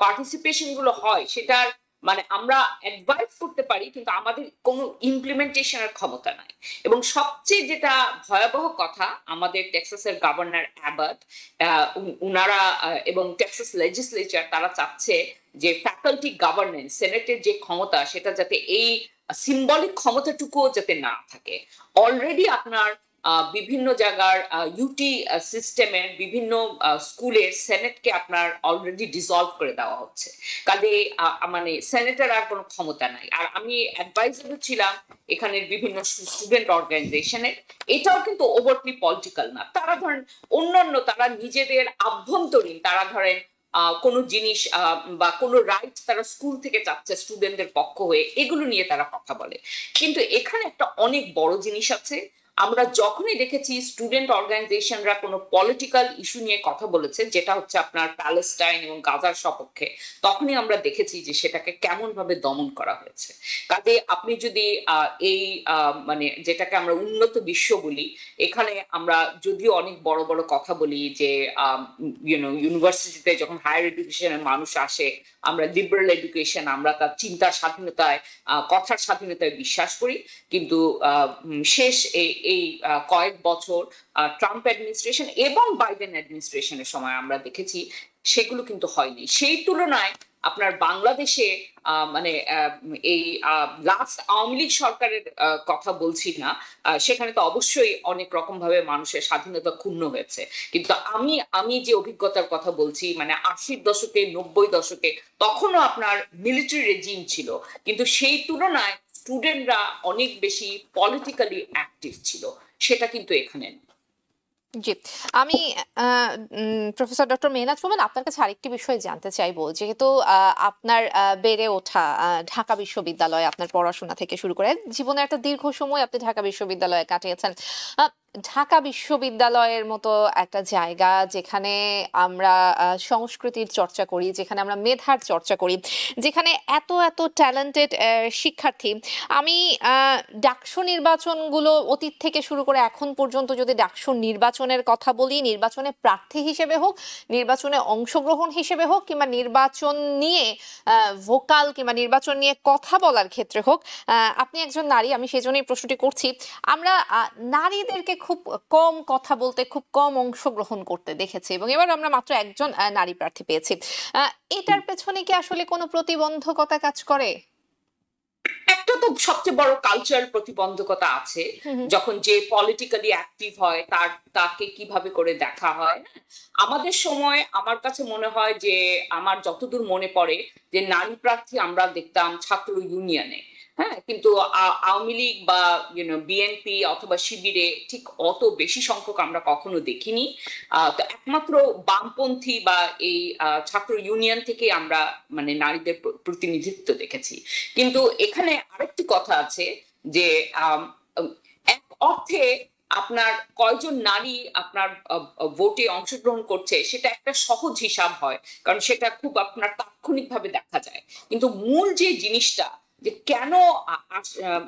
Speaker 5: পার্টিসিপেশন গুলো হয় সেটার মানে আমরা অ্যাডভাইস করতে পারি, কিন্তু আমাদের কোনো ইমপ্লিমেন্টেশনের ক্ষমতা নাই। এবং সবচেয়ে যেটা ভয়াবহ কথা, আমাদের টেক্সাসের গভর্নর অ্যাবট, উনারা এবং টেক্সাস লেজিসলেচার তারা চাচ্ছে যে ফ্যাকাল্টি গভর্নেন্স, সেনেটের যে ক্ষমতা সেটা যাতে এই সিম্বলিক ক্ষমতাটুকুও যাতে না থাকে। অলরেডি আপনার বিভিন্ন জায়গার ইউটি সিস্টেমের বিভিন্ন স্কুলের সেনেটকে আপনার অলরেডি ডিসলভ করে দেওয়া হচ্ছে, কাজে মানে সেনেটের আর কোনো ক্ষমতা নাই। আর আমি অ্যাডভাইজারও ছিলাম এখানের বিভিন্ন স্টুডেন্ট অর্গানাইজেশনের, এটাও কিন্তু ওভারলি পলিটিক্যাল না। তারা ধরেন অন্যান্য তারা নিজেদের আভ্যন্তরীণ, তারা ধরেন কোনো জিনিস বা কোনো রাইট তারা স্কুল থেকে চাচ্ছে স্টুডেন্টদের পক্ষ হয়ে, এগুলো নিয়ে তারা কথা বলে। কিন্তু এখানে একটা অনেক বড় জিনিস আছে, আমরা যখনই দেখেছি স্টুডেন্ট অর্গানাইজেশনরা কোনো পলিটিক্যাল ইস্যু নিয়ে কথা বলেছে, যেটা হচ্ছে আপনার প্যালেস্টাইন এবং গাজার সপক্ষে, তখনই আমরা দেখেছি যে সেটাকে কেমন ভাবে দমন করা হয়েছে। কাজে আপনি যদি এই মানে যেটাকে আমরা উন্নত বিশ্ব বলি, এখানে আমরা যদিও অনেক বড় বড় কথা বলি যে ইউনিভার্সিটিতে যখন হায়ার এডুকেশনের মানুষ আসে, আমরা লিবারেল এডুকেশন, আমরা তার চিন্তার স্বাধীনতায়, কথার স্বাধীনতায় বিশ্বাস করি, কিন্তু শেষ এই কয়েক বছর ট্রাম্প অ্যাডমিনিস্ট্রেশন এবং বাইডেন অ্যাডমিনিস্ট্রেশনের সময় আমরা দেখেছি সেগুলো কিন্তু হয়নি। সেই তুলনায় আপনার বাংলাদেশে মানে এই লাস্ট আওয়ামী লীগ সরকারের কথা বলছি না, সেখানে তো অবশ্যই অনেক রকম ভাবে মানুষের স্বাধীনতা ক্ষুণ্ণ হয়েছে, কিন্তু আমি যে অভিজ্ঞতার কথা বলছি মানে 80-র দশকে 90 দশকে, তখনও আপনার মিলিটারি রেজিম ছিল, কিন্তু সেই তুলনায় স্টুডেন্টরা অনেক বেশি পলিটিক্যালি অ্যাক্টিভ ছিল, সেটা কিন্তু এখানে নেই।
Speaker 1: জি, আমি প্রফেসর ডক্টর মেহনাজ মোমেন আপনার কাছে আরেকটি বিষয় জানতে চাইবো, যেহেতু আপনার বেড়ে ওঠা ঢাকা বিশ্ববিদ্যালয়ে, আপনার পড়াশোনা থেকে শুরু করে জীবনের একটা দীর্ঘ সময় আপনি ঢাকা বিশ্ববিদ্যালয়ে কাটিয়েছেন, ঢাকা বিশ্ববিদ্যালয়ের মতো একটা জায়গা যেখানে আমরা সংস্কৃতির চর্চা করি, যেখানে আমরা মেধার চর্চা করি, যেখানে এত এত ট্যালেন্টেড শিক্ষার্থী। আমি ডাকসু নির্বাচনগুলো অতীত থেকে শুরু করে এখন পর্যন্ত যদি ডাকসু নির্বাচনের কথা বলি, নির্বাচনে প্রার্থী হিসেবে হোক, নির্বাচনে অংশগ্রহণ হিসেবে হোক, কিংবা নির্বাচন নিয়ে ভোকাল কিংবা নির্বাচন নিয়ে কথা বলার ক্ষেত্রে হোক, আপনি একজন নারী, আমি সেজন্যই প্রশ্নটি করছি। আমরা নারীদেরকে খুব কম কথা বলতে, খুব কম অংশগ্রহণ করতে দেখেছি, এবং এবার আমরা মাত্র একজন নারী প্রার্থী পেয়েছি। এটার পেছনে কি আসলে কোনো প্রতিবন্ধকতা কাজ করে?
Speaker 5: একটা তো সবচেয়ে বড় কালচারাল প্রতিবন্ধকতা আছে, যখন যে পলিটিক্যালি অ্যাক্টিভ হয় তাকে কিভাবে করে দেখা হয়। আমাদের সময় আমার কাছে মনে হয় যে, আমার যতদূর মনে পড়ে, যে নারী প্রার্থী আমরা দেখতাম ছাত্র ইউনিয়নে, হ্যাঁ, কিন্তু আওয়ামী লীগ বা বিএনপি অথবা শিবিরে ঠিক অত বেশি সংখ্যক আমরা কখনো দেখিনি। তো একমাত্র বামপন্থী বা এই ছাত্র ইউনিয়ন থেকে আমরা মানে নারীদের প্রতিনিধিত্ব দেখেছি। কিন্তু এখানে আরেকটি কথা আছে যে এক অর্থে আপনার কয়জন নারী আপনার ভোটে অংশগ্রহণ করছে সেটা একটা সহজ হিসাব হয়, কারণ সেটা খুব আপনার তাৎক্ষণিকভাবে দেখা যায়। কিন্তু মূল যে জিনিসটা, যে কেন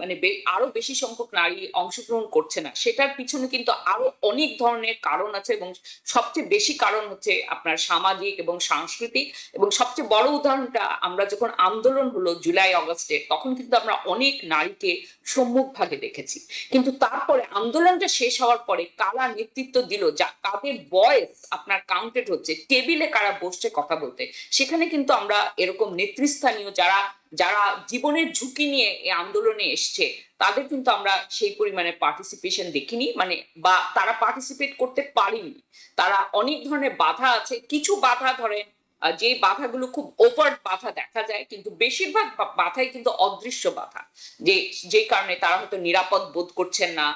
Speaker 5: মানে আরো বেশি সংখ্যক নারী অংশগ্রহণ করছে না, সেটার পিছনে কিন্তু আরো অনেক ধরনের কারণ আছে, এবং সবচেয়ে বেশি কারণ হচ্ছে আপনার সামাজিক এবং সাংস্কৃতিক। এবং সবচেয়ে বড় উদাহরণটা, আমরা যখন আন্দোলন হলো জুলাই আগস্টে, তখন কিন্তু আমরা অনেক নারীকে সম্মুখভাগে দেখেছি। কিন্তু তারপরে আন্দোলনটা শেষ হওয়ার পরে কারা নেতৃত্ব দিল, যা কাদের ভয়েস আপনার কাউন্টেড হচ্ছে, টেবিলে কারা বসছে কথা বলতে, সেখানে কিন্তু আমরা এরকম নেতৃস্থানীয় যারা যারা জীবনের ঝুঁকি নিয়ে এই আন্দোলনে এসছে, তাদের কিন্তু আমরা সেই পরিমাণে পার্টিসিপেশন দেখিনি, মানে বা তারা পার্টিসিপেট করতে পারেনি। তারা অনেক ধরনের বাধা আছে, কিছু বাধা ধরেন যে বাধাগুলো খুব ওভার্ট বাধা দেখা যায়, কিন্তু বেশিরভাগ বাধাই কিন্তু অদৃশ্য বাধা, যে কারণে তারা হয়তো নিরাপদ বোধ করছেন না,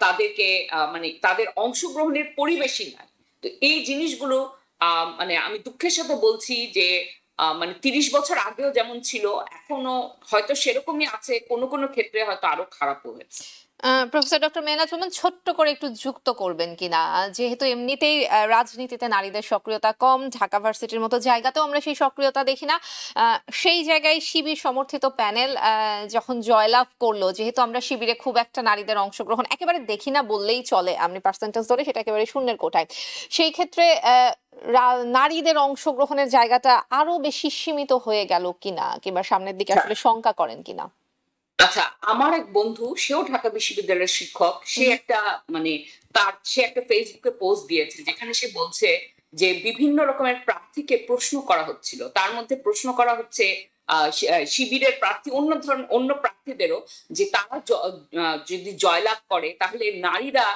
Speaker 5: তাদেরকে মানে তাদের অংশগ্রহণের পরিবেশই নাই। তো এই জিনিসগুলো মানে আমি দুঃখের সাথে বলছি যে মানে 30 বছর আগেও যেমন ছিল, এখনো হয়তো সেরকমই আছে, কোনো কোনো ক্ষেত্রে হয়তো আরো খারাপও হয়েছে।
Speaker 1: প্রফেসর ডক্টর মেহনাজ রহমান, ছোট্ট করে একটু যুক্ত করবেন কিনা, যেহেতু এমনিতেই রাজনীতিতে নারীদের সক্রিয়তা কম, ঢাকা ভার্সিটির মতো জায়গাতেও আমরা সেই সক্রিয়তা দেখি না, সেই জায়গায় শিবির সমর্থিত প্যানেল যখন জয়লাভ করলো, যেহেতু আমরা শিবিরে খুব একটা নারীদের অংশগ্রহণ একেবারে দেখি না বললেই চলে, আপনি পার্সেন্টেজ ধরে সেটা একেবারে শূন্যের কোঠায়, সেই ক্ষেত্রে নারীদের অংশগ্রহণের জায়গাটা আরো বেশি সীমিত হয়ে গেল কিনা, কিংবা সামনের দিকে আসলে শঙ্কা করেন কিনা?
Speaker 5: আচ্ছা, আমার এক বন্ধু, সেও ঢাকা বিশ্ববিদ্যালয়ের শিক্ষক, সে একটা ফেসবুকে পোস্ট দিয়েছে, যেখানে সে বলছে যে বিভিন্ন রকমের প্রার্থীকে প্রশ্ন করা হচ্ছিল, তার মধ্যে প্রশ্ন করা হচ্ছে শিবিরের প্রার্থী, অন্য প্রার্থীদেরও, যে তারা যদি জয়লাভ করে তাহলে নারীরা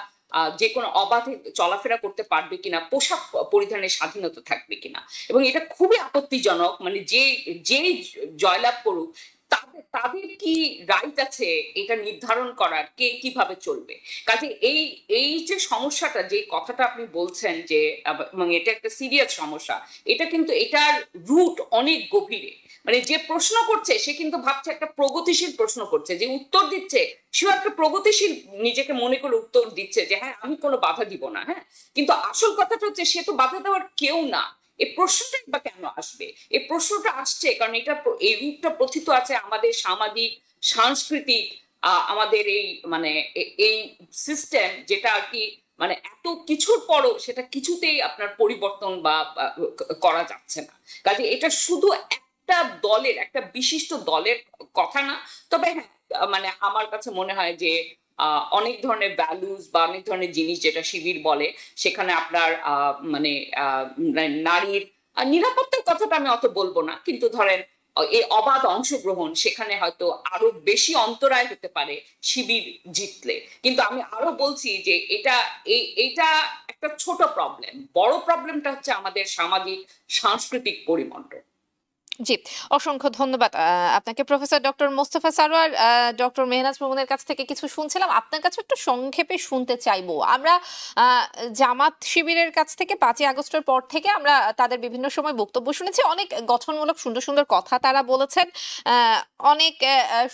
Speaker 5: যে কোনো অবাধে চলাফেরা করতে পারবে কিনা, পোশাক পরিধানের স্বাধীনতা থাকবে কিনা। এবং এটা খুবই আপত্তিজনক, মানে যে জয়লাভ করুক, তাদের কি রাইট আছে এটা নির্ধারণ করার, কে কিভাবে চলবে? কাজে এই যে সমস্যাটা, যে কথাটা আপনি বলছেন, যে এবং এটা একটা সিরিয়াস সমস্যা, এটা কিন্তু এটার রুট অনেক গভীরে। মানে যে প্রশ্ন করছে সে কিন্তু ভাবছে একটা প্রগতিশীল প্রশ্ন করছে, যে উত্তর দিচ্ছে সেও একটা প্রগতিশীল নিজেকে মনে করে উত্তর দিচ্ছে, যে হ্যাঁ আমি কোনো বাধা দিব না। হ্যাঁ, কিন্তু আসল কথাটা হচ্ছে সে তো বাধা দেওয়ার কেউ না। এই প্রশ্নটাই বা কেন আসবে? এই প্রশ্নটা আসছে কারণ এই রূপটা প্রথিত আছে আমাদের সামাজিক সাংস্কৃতিক আমাদের এই মানে এই সিস্টেম, যেটা আর কি মানে এত কিছুর পরও সেটা কিছুতেই আপনার পরিবর্তন বা করা যাচ্ছে না। কাজে এটা শুধু একটা দলের, একটা বিশিষ্ট দলের কথা না। তবে হ্যাঁ, মানে আমার কাছে মনে হয় যে অনেক ধরনের ভ্যালুজ বা অনেক ধরনের জিনিস যেটা শিবির বলে, সেখানে আপনার মানে নারীর নিরাপত্তার কথাটা আমি অত বলবো না, কিন্তু ধরেন এই অবাধ অংশগ্রহণ, সেখানে হয়তো আরো বেশি অন্তরায় হতে পারে শিবির জিতলে। কিন্তু আমি আরো বলছি যে এটা একটা ছোট প্রবলেম, বড় প্রবলেমটা হচ্ছে আমাদের সামাজিক সাংস্কৃতিক পরিমণ্ডল।
Speaker 1: জি, অসংখ্য ধন্যবাদ আপনাকে professor doctor Mostafa Sarwar. Doctor Mehnaz মামুনের কাছ থেকে কিছু শুনছিলাম, আপনার কাছে একটু সংক্ষেপে শুনতে চাইবো। আমরা জামাত শিবিরের কাছ থেকে 5ই আগস্টের পর থেকে আমরা তাদের বিভিন্ন সময় বক্তব্য শুনেছি, অনেক গঠনমূলক সুন্দর সুন্দর কথা তারা বলেছেন, অনেক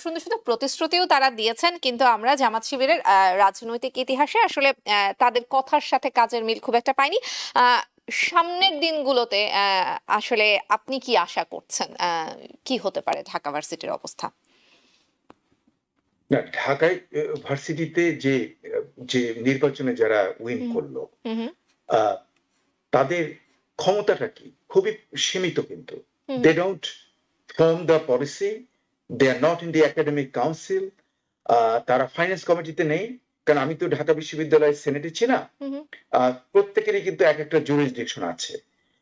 Speaker 1: সুন্দর সুন্দর প্রতিশ্রুতিও তারা দিয়েছেন, কিন্তু আমরা জামাত শিবিরের রাজনৈতিক ইতিহাসে আসলে তাদের কথার সাথে কাজের মিল খুব একটা পাইনি। সামনের দিনগুলোতে আসলে আপনি কি আশা করছেন, কি হতে পারে ঢাকা ভার্সিটির অবস্থা?
Speaker 3: না, ঢাকায় ভার্সিটিতে যে যে নির্বাচনে যারা উইন করলো,
Speaker 1: হুম হুম
Speaker 3: আহ, তাদের ক্ষমতাটা কি খুবই সীমিত, কিন্তু
Speaker 1: hmm
Speaker 3: they don't form the policy, they are not in the academic council, তারা ফাইন্যান্স কমিটিতে নেই। কারণ আমি তো ঢাকা বিশ্ববিদ্যালয়ের সেনেটে ছিলাম,
Speaker 1: হুম
Speaker 3: প্রত্যেকেরই কিন্তু এক একটা জুরিসডিকশন আছে।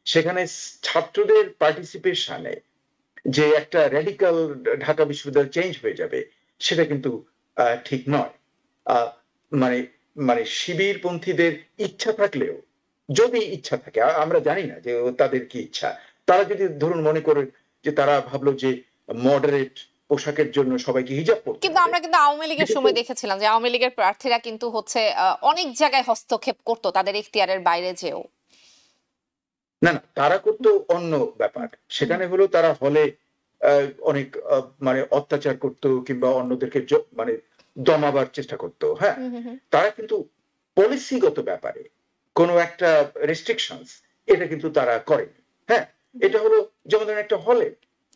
Speaker 3: সেখানে ছাত্রদের পার্টিসিপেশনে যে একটা র্যাডিক্যাল ঢাকা বিশ্ববিদ্যালয় চেঞ্জ হয়ে যাবে, সেটা কিন্তু ঠিক নয়। আহ, মানে মানে শিবির পন্থীদের ইচ্ছা থাকলেও, যদি ইচ্ছা থাকে, আমরা জানি না যে তাদের কি ইচ্ছা, তারা যদি ধরুন মনে করে যে তারা ভাবলো যে মডারেট পোশাকের জন্য সবাইকে হিজাব পরতে
Speaker 1: কিন্তু
Speaker 3: হবে।
Speaker 1: আমরা কিন্তু আওয়ামী লীগের
Speaker 3: কিন্তু
Speaker 1: সময় দেখেছিলাম যে আওয়ামী লীগের প্রার্থীরা কিন্তু হচ্ছে অনেক জায়গায় হস্তক্ষেপ করতো তাদের এখতিয়ারের বাইরে যেও।
Speaker 3: না না, তারা করতো অন্য ব্যাপার। সেখানে হলো তারা হলে অনেক মানে অত্যাচার করতো কিংবা অন্যদেরকে মানে দমাবার চেষ্টা করতো। হ্যাঁ,
Speaker 1: হুম হুম হুম
Speaker 3: তারা কিন্তু পলিসিগত ব্যাপারে কোনো একটা রেস্ট্রিকশনস এটা কিন্তু তারা করেনি। হ্যাঁ, এটা হলো যেমন ধরেন একটা হলে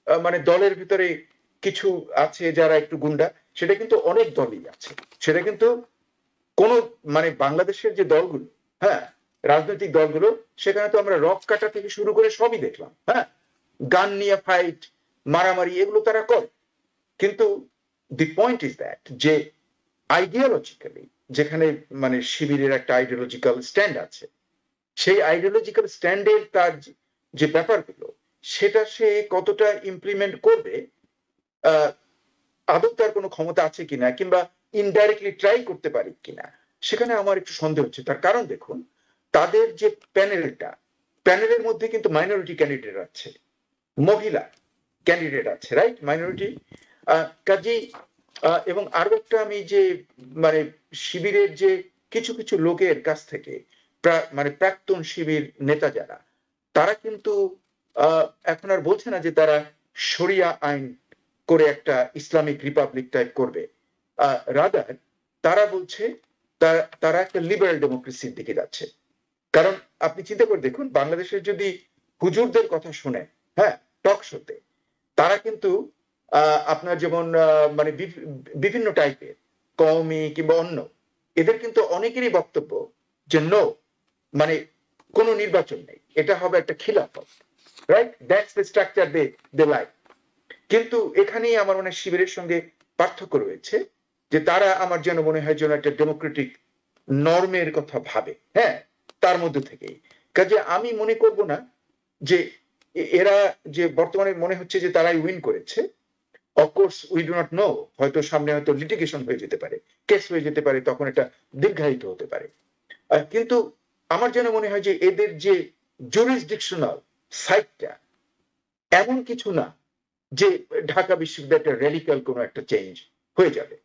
Speaker 3: মানে দলের ভিতরে কিছু আছে যারা একটু গুন্ডা, সেটা কিন্তু অনেক দলই আছে। সেটা কিন্তু কোন মানে বাংলাদেশের যে দলগুলো, হ্যাঁ, রাজনৈতিক দলগুলো, সেখানে তো আমরা রক কাটা থেকে শুরু করে সবই দেখলাম। হ্যাঁ, গান নিয়ে ফাইট, মারামারি, এগুলো তারা করে। কিন্তু দি পয়েন্ট ইজ দ্যাট যে আইডিওলজিক্যালি যেখানে মানে শিবিরের একটা আইডিওলজিক্যাল স্ট্যান্ড আছে, সেই আইডিওলজিক্যাল স্ট্যান্ডের তার যে ব্যাপারগুলো, সেটা সে কতটা ইমপ্লিমেন্ট করবে, আদৌ তার কোনো ক্ষমতা আছে কিনা, কিংবা ইনডাইরেক্টলি ট্রাই করতে পারি কিনা, সেখানে আমার একটু সন্দেহ হচ্ছে। তার কারণ দেখুন, তাদের যে প্যানেলের মধ্যে কিন্তু মাইনরিটি ক্যান্ডিডেট আছে, মহিলা ক্যান্ডিডেট আছে, রাইট, মাইনরিটি। কাজেই এবং আরো একটা আমি যে মানে শিবিরের যে কিছু কিছু লোকের কাছ থেকে মানে প্রাক্তন শিবির নেতা যারা, তারা কিন্তু এখন আর বলছে না যে তারা শরিয়া আইন করে একটা ইসলামিক রিপাবলিক টাইপ করবে। রাদার তারা বলছে তারা একটা লিবারেল ডেমোক্রেসির দিকে যাচ্ছে। কারণ আপনি চিন্তা করে দেখুন, বাংলাদেশের যদি হুজুরদের কথা শুনে, হ্যাঁ, টক শোতে, তারা কিন্তু আপনার যেমন মানে বিভিন্ন টাইপের কওমি কিংবা অন্য, এদের কিন্তু অনেকেরই বক্তব্য যে নো, মানে কোনো নির্বাচন নেই, এটা হবে একটা খিলাফত, right, that's the structure they like. কিন্তু এখানেই আমার মনে হয় শিবিরের সঙ্গে পার্থক্য রয়েছে, যে তারা আমার যেন মনে হয় যেন একটা ডেমোক্রেটিক নর্মের কথা ভাবে, হ্যাঁ, তার মধ্যে থেকেই। কাজে আমি মনে করব না যে এরা যে বর্তমানে মনে হচ্ছে যে তারাই উইন করেছে। Of course we do not know, হয়তো সামনে হয়তো লিটিগেশন হয়ে যেতে পারে, কেস হয়ে যেতে পারে, তখন এটা দীর্ঘায়িত হতে পারে। কিন্তু আমার যেন মনে হয় যে এদের যে জুরিসডিকশনাল সাইটটা এমন কিছু না যে ঢাকা বিশ্ববিদ্যালয়ের রেডিক্যাল কোনো একটা চেঞ্জ হয়ে যাবে,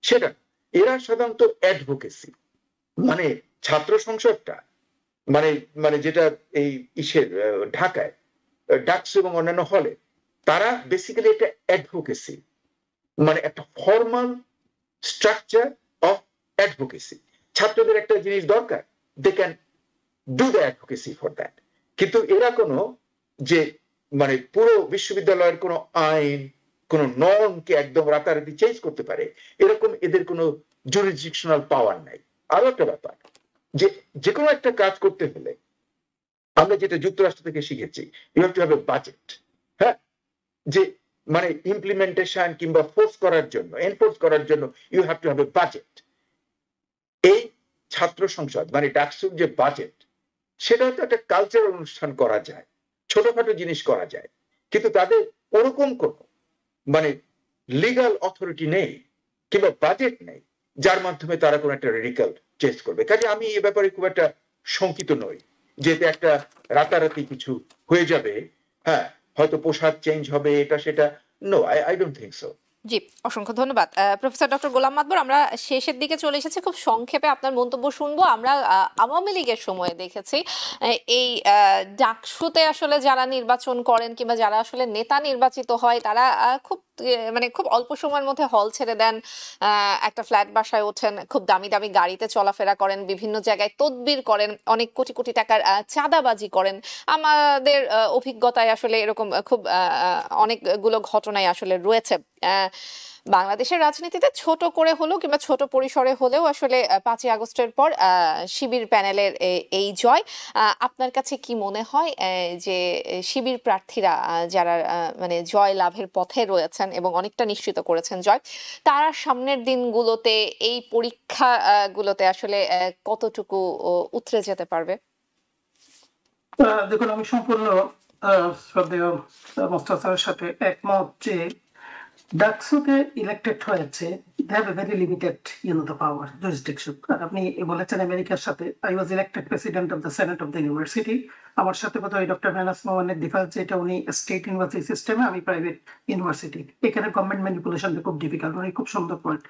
Speaker 3: সেটা এরা সাধারণত অ্যাডভোকেসি, মানে ছাত্র সংসদটা মানে মানে যেটা এই ইসের ঢাকায় ডাকসু এবং অন্যান্য হলে, তারা বেসিক্যালি একটা অ্যাডভোকেসি, মানে একটা ফর্মাল স্ট্রাকচার অফ অ্যাডভোকেসি। ছাত্রদের একটা জিনিস দরকার, they can do the advocacy for that. কিন্তু এরা কোনো যে মানে পুরো বিশ্ববিদ্যালয়ের কোনো আইন, কোনো নর্মকে একদম রাতারাতি চেঞ্জ করতে পারে, এরকম এদের কোনো জুরিসডিকশনাল পাওয়ার নাই। আরো একটা ব্যাপার, যে যে কোনো একটা কাজ করতে হলে আমরা যেটা যুক্তরাষ্ট্র থেকে শিখেছি, you have to have a budget. হ্যাঁ, যে মানে ইমপ্লিমেন্টেশন কিংবা ফোর্স করার জন্য, এনফোর্স করার জন্য you have to have a budget. এই ছাত্র সংসদ মানে ডাকসুর যে বাজেট, সেটা হয়তো একটা কালচারাল অনুষ্ঠান করা যায়, ছোটখাটো জিনিস করা যায়, কিন্তু তাদের ওরকম কোন মানে লিগাল অথরিটি নেই কিংবা বাজেট নেই যার মাধ্যমে তারা কোন একটা রেডিক্যাল চেঞ্জ করবে। কাজে আমি এ ব্যাপারে খুব একটা শঙ্কিত নই যে একটা রাতারাতি কিছু হয়ে যাবে। হ্যাঁ, হয়তো পোশাক চেঞ্জ হবে, এটা সেটা। No, I don't think so.
Speaker 1: জি, অসংখ্য ধন্যবাদ প্রফেসর ডক্টর গোলাম মাতবর। আমরা শেষের দিকে চলে এসেছি, খুব সংক্ষেপে আপনার মন্তব্য শুনবো। আমরা আওয়ামী লীগের সময়ে দেখেছি এই ডাকসুতে আসলে যারা নির্বাচন করেন কিংবা যারা আসলে নেতা নির্বাচিত হয় তারা খুব মানে খুব অল্প সময়ের মধ্যে হল ছেড়ে দেন, একটা ফ্ল্যাট বাসায় ওঠেন, খুব দামি দামি গাড়িতে চলাফেরা করেন, বিভিন্ন জায়গায় তদবির করেন, অনেক কোটি কোটি টাকার চাঁদাবাজি করেন। আমাদের অভিজ্ঞতায় আসলে এরকম খুব অনেকগুলো ঘটনাই আসলে রয়েছে। বাংলাদেশের রাজনীতিতে ছোট করে হলেও কিংবা ছোট পরিসরে হলেও আসলে 5ই আগস্টের পর শিবির প্যানেলের এই জয়, আপনার কাছে কি মনে হয় যে শিবির প্রার্থীরা যারা মানে জয় লাভের পথে রয়েছেন এবং অনেকটা নিশ্চিত করেছেন জয়, তারা সামনের দিনগুলোতে এই পরীক্ষা গুলোতে আসলে কতটুকু উতরে যেতে পারবে?
Speaker 4: দেখুন, আমি সম্পূর্ণ শ্রদ্ধেয় মোস্তাক স্যারের সাথে একমত যে ডাকসুতে ইলেক্টেড হয়েছে, they have a very limited the power jurisdiction. আর আপনি বলেছেন আমেরিকার সাথে, I was elected president of the senate of the university. আমার সাথে বোধহয় ডক্টর মেহনাজ মোহাম্মদের ডিফারেন্স যেটা, উনি স্টেট ইউনিভার্সিটি সিস্টেমে, আমি প্রাইভেট ইউনিভার্সিটি। এখানে গভর্নমেন্ট ম্যানিপুলেশনটা খুব ডিফিকাল্ট। উনি খুব সুন্দর পয়েন্ট।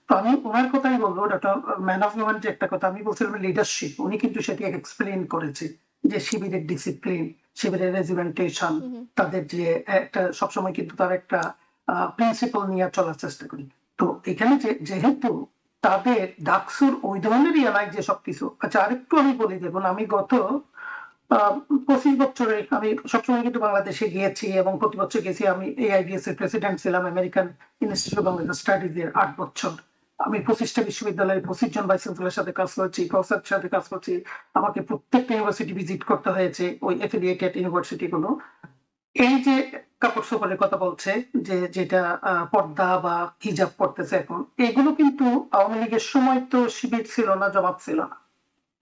Speaker 4: তো আমি ওনার কথাই বলবো, ডক্টর মেহনাজ মোহাম্মদ যে একটা কথা আমি বলছিলাম লিডারশিপ, উনি কিন্তু সেটি এক্সপ্লেন করেছে যে শিবিরের ডিসিপ্লিন, শিবিরের রেজিমেন্টেশন, তাদের যে একটা সবসময় কিন্তু তার একটা প্রিন্সিপাল নিয়ে চলার চেষ্টা করি। তো এখানে যেহেতু তাদের ডাকসুর ওই ধরনেরই এলাই যে সবকিছু। আচ্ছা, আরেকটু আমি বলি, দেখুন আমি গত 25 বছরে আমি সবসময় কিন্তু বাংলাদেশে গিয়েছি এবং প্রতি বছর গেছি। আমি AIBS এর প্রেসিডেন্ট ছিলাম, American institute of Bangladesh studies এর 8 বছর। আমি 25টা বিশ্ববিদ্যালয়ে 25 জন ভাইস চ্যান্সেলরের সাথে কাজ করেছি, প্রফেসরের সাথে কাজ করছি। আমাকে প্রত্যেকটা ইউনিভার্সিটি ভিজিট করতে হয়েছে, ওই এফিলিয়েটেড ইউনিভার্সিটি গুলো। এই যে কাপড় চোপড়ের কথা বলছে, যে যেটা পর্দা বা হিজাব পড়তেছে এখন, এগুলো কিন্তু আওয়ামী লীগের সময় তো শিবির ছিল না, জমাত ছিল না।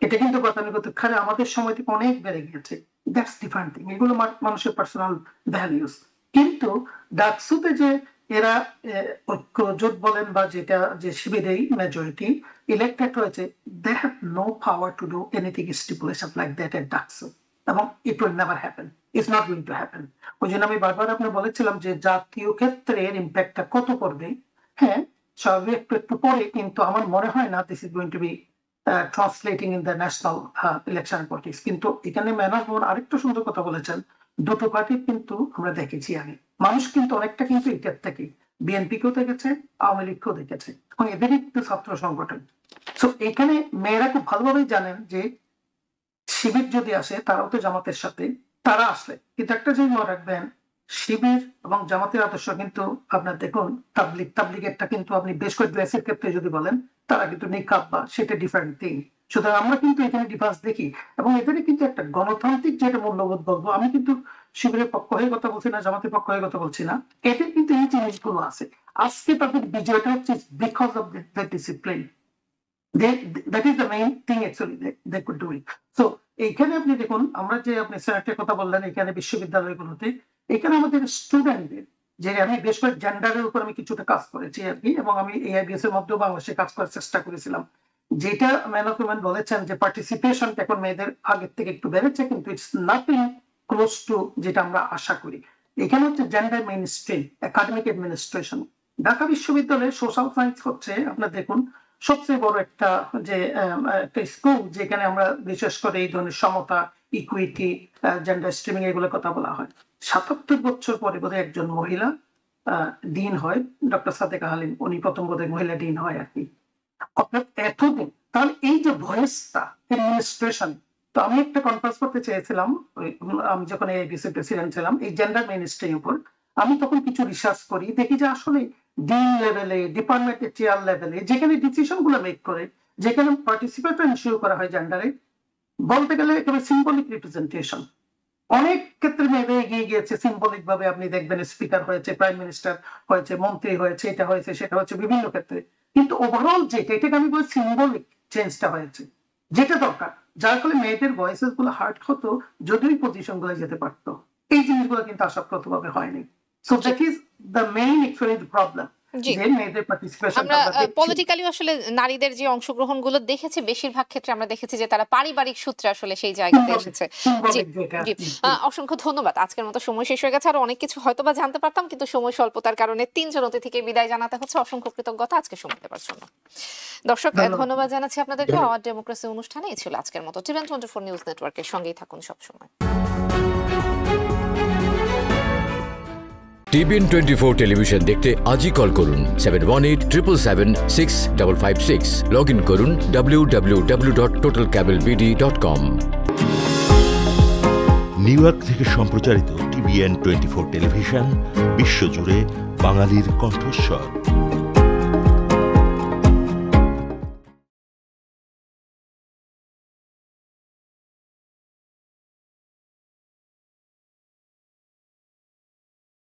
Speaker 4: এটা কিন্তু গতানুগতিক হারে আমাদের সময় থেকে অনেক বেড়ে গিয়েছে। That's different thing. এগুলো মানুষের পার্সোনাল ভ্যালিউস। কিন্তু ডাকসুতে যে এরা ঐক্য জোট বলেন বা যেটা যে শিবিরেই মেজরিটি ইলেক্টেড হয়েছে, they have no power to do anything stipulation like that at DUCSU. এবং it will never happen, it's not going to happen. ওই জন্য আমি বারবার আপনি বলেছিলাম যে জাতীয় ক্ষেত্রে এর ইম্প্যাক্টটা কত পড়বে। হ্যাঁ, স্বাভাবিক একটু পরে, কিন্তু আমার মনে হয় না this is going to be translating in the national election politics. কিন্তু এখানে ম্যানাজ মোহন আরেকটু সুন্দর কথা বলেছেন, দুটো পার্টি কিন্তু আমরা দেখেছি আগে, মানুষ কিন্তু অনেকটা কিন্তু এটার থেকে বিএনপিকেও দেখেছে, আওয়ামী লীগকেও দেখেছে, এবং এদেরই কিন্তু ছাত্র সংগঠন। সো এখানে মেয়েরা খুব ভালোভাবেই জানেন যে শিবির যদি আসে, তারাও তো জামাতের সাথে, তারা আসলে কিন্তু একটা জিনিস মনে রাখবেন, শিবির এবং জামাতের আদর্শ কিন্তু আপনার দেখুন, তাবলিগেরটা কিন্তু আপনি বেশ করে ড্রেসের ক্ষেত্রে যদি বলেন, তারা কিন্তু নিকাব বা সেটা ডিফারেন্ট থিং। সুতরাং আমরা কিন্তু এখানে ডিফারেন্স দেখি, এবং এদের কিন্তু একটা গণতান্ত্রিক যেটা মূল্যবোধ বলবো, আমি কিন্তু শিবিরের পক্ষ হয়ে কথা বলছি না, জামাতের পক্ষ হয়ে কথা বলছি না, এদের কিন্তু এই জিনিসগুলো আছে। আজকে তাদের বিজয়টা হচ্ছে because of the discipline. That is the main thing actually they could do it. So এইখানে আপনি দেখুন, আমরা যে আপনি স্যারের কথা বললেন, এখানে বিশ্ববিদ্যালয়গুলোতে এখানে আমাদের স্টুডেন্টদের যে, আমি বেশ করে জেন্ডারের উপর আমি কিছুটা কাজ করেছি আর কি, এবং আমি AIBS এর মধ্যেও বাংলাদেশে কাজ করার চেষ্টা করেছিলাম। যেটা ম্যান বলেছেন যে পার্টিসিপেশন এখন মেয়েদের আগের থেকে একটু বেড়েছে, কিন্তু ইটস নাথিং ক্লোজ টু যেটা আমরা আশা করি। এখানে হচ্ছে gender main stream, academic administration. Dhaka বিশ্ববিদ্যালয়ে সোশ্যাল সায়েন্স হচ্ছে আপনার দেখুন সবচেয়ে বড় একটা যে একটা স্কুল, যেখানে আমরা বিশেষ করে এই ধরনের সমতা, ইকুইটি, জেন্ডার স্ট্রিমিং এগুলোর কথা বলা হয়। ৭৭ বছর পরে বোধহয় একজন মহিলা ডিন হয়, ডক্টর সাদেকা হালিম, উনি প্রথম বোধহয় মহিলা ডিন হয় আর কি। এতদিন তাহলে এই যে ভয়েসটা অ্যাডমিনিস্ট্রেশন। তো আমি একটা কনফারেন্স করতে চেয়েছিলাম, আমি যখন AIBS এর প্রেসিডেন্ট ছিলাম, এই জেন্ডার মেইনস্ট্রিমের উপর। আমি তখন কিছু রিসার্চ করি, দেখি যে আসলে ডিন লেভেলে, ডিপার্টমেন্টের চেয়ার লেভেলে, যেখানে ডিসিশন গুলো মেক করে, যেখানে পার্টিসিপেশন ইস্যু করা হয় জেন্ডারে, বলতে গেলে একেবারে সিম্বলিক রিপ্রেজেন্টেশন। অনেক ক্ষেত্রে মেয়েদের এগিয়ে গিয়েছে সিম্বলিক ভাবে। আপনি দেখবেন স্পিকার হয়েছে, প্রাইম মিনিস্টার হয়েছে, মন্ত্রী হয়েছে, এটা হয়েছে, সেটা হয়েছে, বিভিন্ন ক্ষেত্রে। কিন্তু ওভারঅল যেটা, এটাকে আমি বলি সিম্বলিক চেঞ্জটা হয়েছে, যেটা দরকার, যার ফলে মেয়েদের ভয়েসেস গুলো হার্ট হতো, যদিও পজিশন গুলো যেতে পারতো। এই জিনিসগুলো কিন্তু আশাপ্রদভাবে হয়নি। So that is the main actually the problem.
Speaker 1: জি।
Speaker 4: যে মেয়েদের পার্টিসিপেশন
Speaker 1: আমরা পলিটিক্যালি আসলে নারীদের যে অংশগ্রহণ গুলো দেখেছি বেশিরভাগ ক্ষেত্রে আমরা দেখেছি যে তারা পারিবারিক সূত্রে আসলে সেই জায়গাতে এসেছে। জি জি অসংখ্য ধন্যবাদ। আজকের মতো সময় শেষ হয়ে গেছে, আর অনেক কিছু হয়তো বা জানতে পারতাম, কিন্তু সময় স্বল্পতার কারণে তিনজন অতিথিকে বিদায় জানাতে হচ্ছে। অসংখ্য কৃতজ্ঞতা আজকে সময় দেওয়ার জন্য। দর্শক ধন্যবাদ জানাচ্ছি আপনাদেরকে। আওয়ার ডেমোক্রেসি অনুষ্ঠানে এই ছিল আজকের মতো। TVN24 নিউজ নেটওয়ার্কের সঙ্গেই থাকুন সবসময়।
Speaker 6: TVN24 টেলিভিশন দেখতে আজই কল করুন 7187776556। লগ ইন করুন www.totalcablebd.com।
Speaker 7: নিউ ইয়র্ক থেকে সম্প্রচারিত TVN24 টেলিভিশন বিশ্বজুড়ে বাঙালির কণ্ঠস্বর।